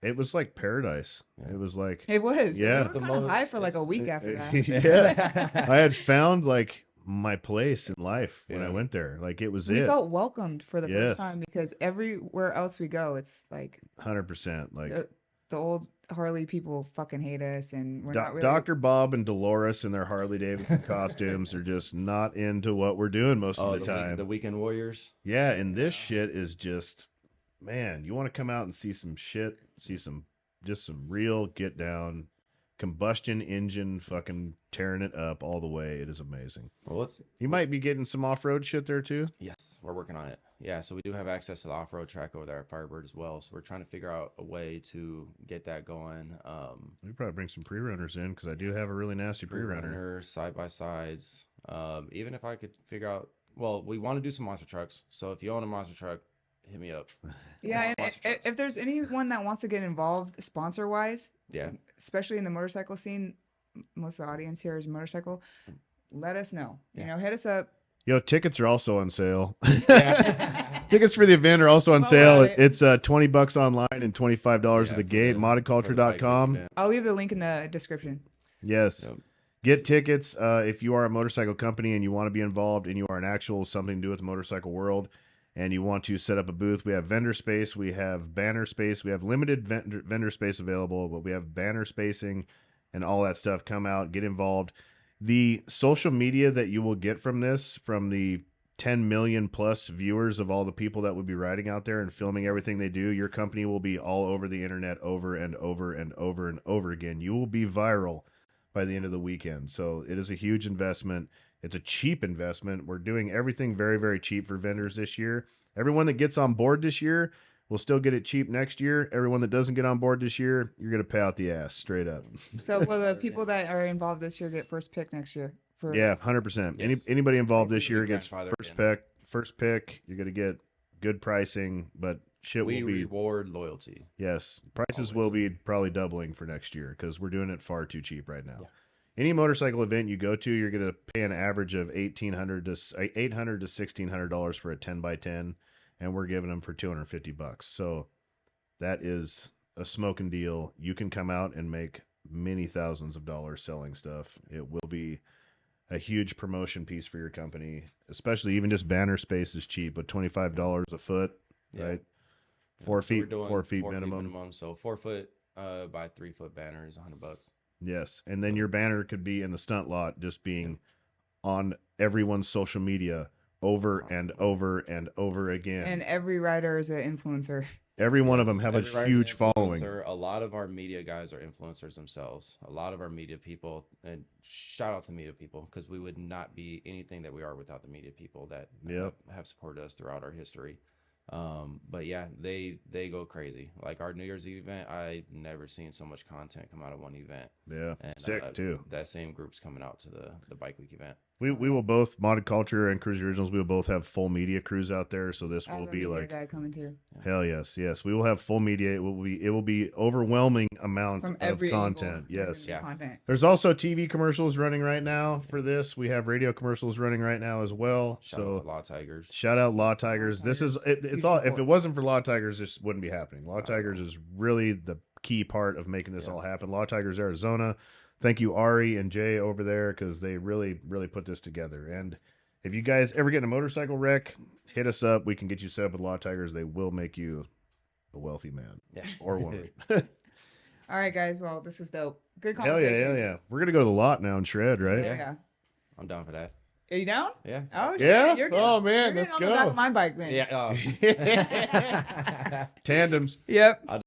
It was like paradise. Yeah. It was like It was. Yeah. We It's were the kind of mo- high for like a it's- week after that. yeah. I had found like my place in life when I Yeah. went there. Like it was We it. felt welcomed for the Yes. first time because everywhere else we go, it's like 100%. Like the old Harley people fucking hate us, and we're Do- not really. Dr. Bob and Dolores in their Harley Davidson costumes are just not into what we're doing most of the time. The Weekend Warriors. Yeah, and this shit is just, man, you want to come out and see some shit, see some real get down, combustion engine fucking tearing it up all the way. It is amazing. Well, You might be getting some off road shit there too. yes, we're working on it. Yeah, so we do have access to the off-road track over there at Firebird as well. So we're trying to figure out a way to get that going. We probably bring some pre-runners in because I do have a really nasty pre-runner. Pre-runner, side-by-sides. Even if I could figure out, well, we want to do some monster trucks. So if you own a monster truck, hit me up. Yeah, and Monster trucks. if there's anyone that wants to get involved sponsor wise, Yeah. especially in the motorcycle scene, most of the audience here is motorcycle. Let us know. You Yeah. know, hit us up. Yo, tickets are also on sale. Yeah. Tickets for the event are also on Well, sale. right. It's $20 online and $25 Yeah, at the for gate. the- for the bike week Moddedkulture.com. event. I'll leave the link in the description. Yes. Yep. Get tickets if you are a motorcycle company and you want to be involved and you are an actual something to do with the motorcycle world and you want to set up a booth. We have vendor space. We have banner space. We have limited vendor space available, but we have banner spacing and all that stuff. Come out, get involved. The social media that you will get from this, from the 10 million plus viewers of all the people that would be riding out there and filming everything they do, your company will be all over the internet over and over and over and over again. You will be viral by the end of the weekend. So it is a huge investment. It's a cheap investment. We're doing everything very, very cheap for vendors this year. Everyone that gets on board this year will still get it cheap next year. Everyone that doesn't get on board this year, you're going to pay out the ass straight up. So will the people that are involved this year get first pick next year? For Yeah, 100%. Yes. Anybody involved Big this year gets grandfather first again. pick. First pick, you're going to get good pricing, but shit We will be, reward loyalty. yes, prices will be probably doubling for next year because we're doing it far too cheap right now. Yeah. Any motorcycle event you go to, you're going to pay an average of $800 to $1,600 for a 10x10, and we're giving them for $250. So that is a smoking deal. You can come out and make many thousands of dollars selling stuff. It will be a huge promotion piece for your company, especially even just banner space is cheap, but $25 a foot, Yeah. right? Yeah, 4 so feet, we're doing 4 feet minimum. So 4 foot by 3 foot banner is $100. Yes, and then your banner could be in the stunt lot, just being on everyone's social media over and over and over again. and every rider is an influencer. Every one of them have a Everybody's huge an following. influencer. A lot of our media guys are influencers themselves. A lot of our media people, and shout out to media people, because we would not be anything that we are without the media people that Yep. have supported us throughout our history. But yeah, they go crazy. Like our New Year's Eve event, I never seen so much content come out of one event. Yeah, And sick too. That same group's coming out to the bike week event. We will both, Modded Culture and Kruesi Originals, we will both have full media crews out there. So this I have will a be media like, guy coming too hell yes, yes. We will have full media. It will be overwhelming amount from of every content. angle. There's Yes. gonna be Yeah. content. There's also TV commercials running right now for this. We have radio commercials running right now as well. Shout out to So Law Tigers. shout out Law Tigers. This is Tigers. it's Huge all. If support. it wasn't for Law Tigers, this wouldn't be happening. Law Not at Tigers all. is really the key part of making this Yeah. all happen. Law Tigers Arizona. Thank you Ari and Jay over there because they really put this together. And if you guys ever get in a motorcycle wreck, hit us up. We can get you set up with Law Tigers. They will make you a wealthy man Yeah. or woman. All right, guys. Well, this was dope. Good Hell conversation. yeah, hell yeah. We're gonna go to the lot now and shred, right? Yeah. Yeah. yeah. I'm down for that. Are you down? Yeah. Oh, shit. Yeah? You're Oh, getting- man, you're let's getting on the back go. of my bike then. Yeah. Tandems. Yep. I'll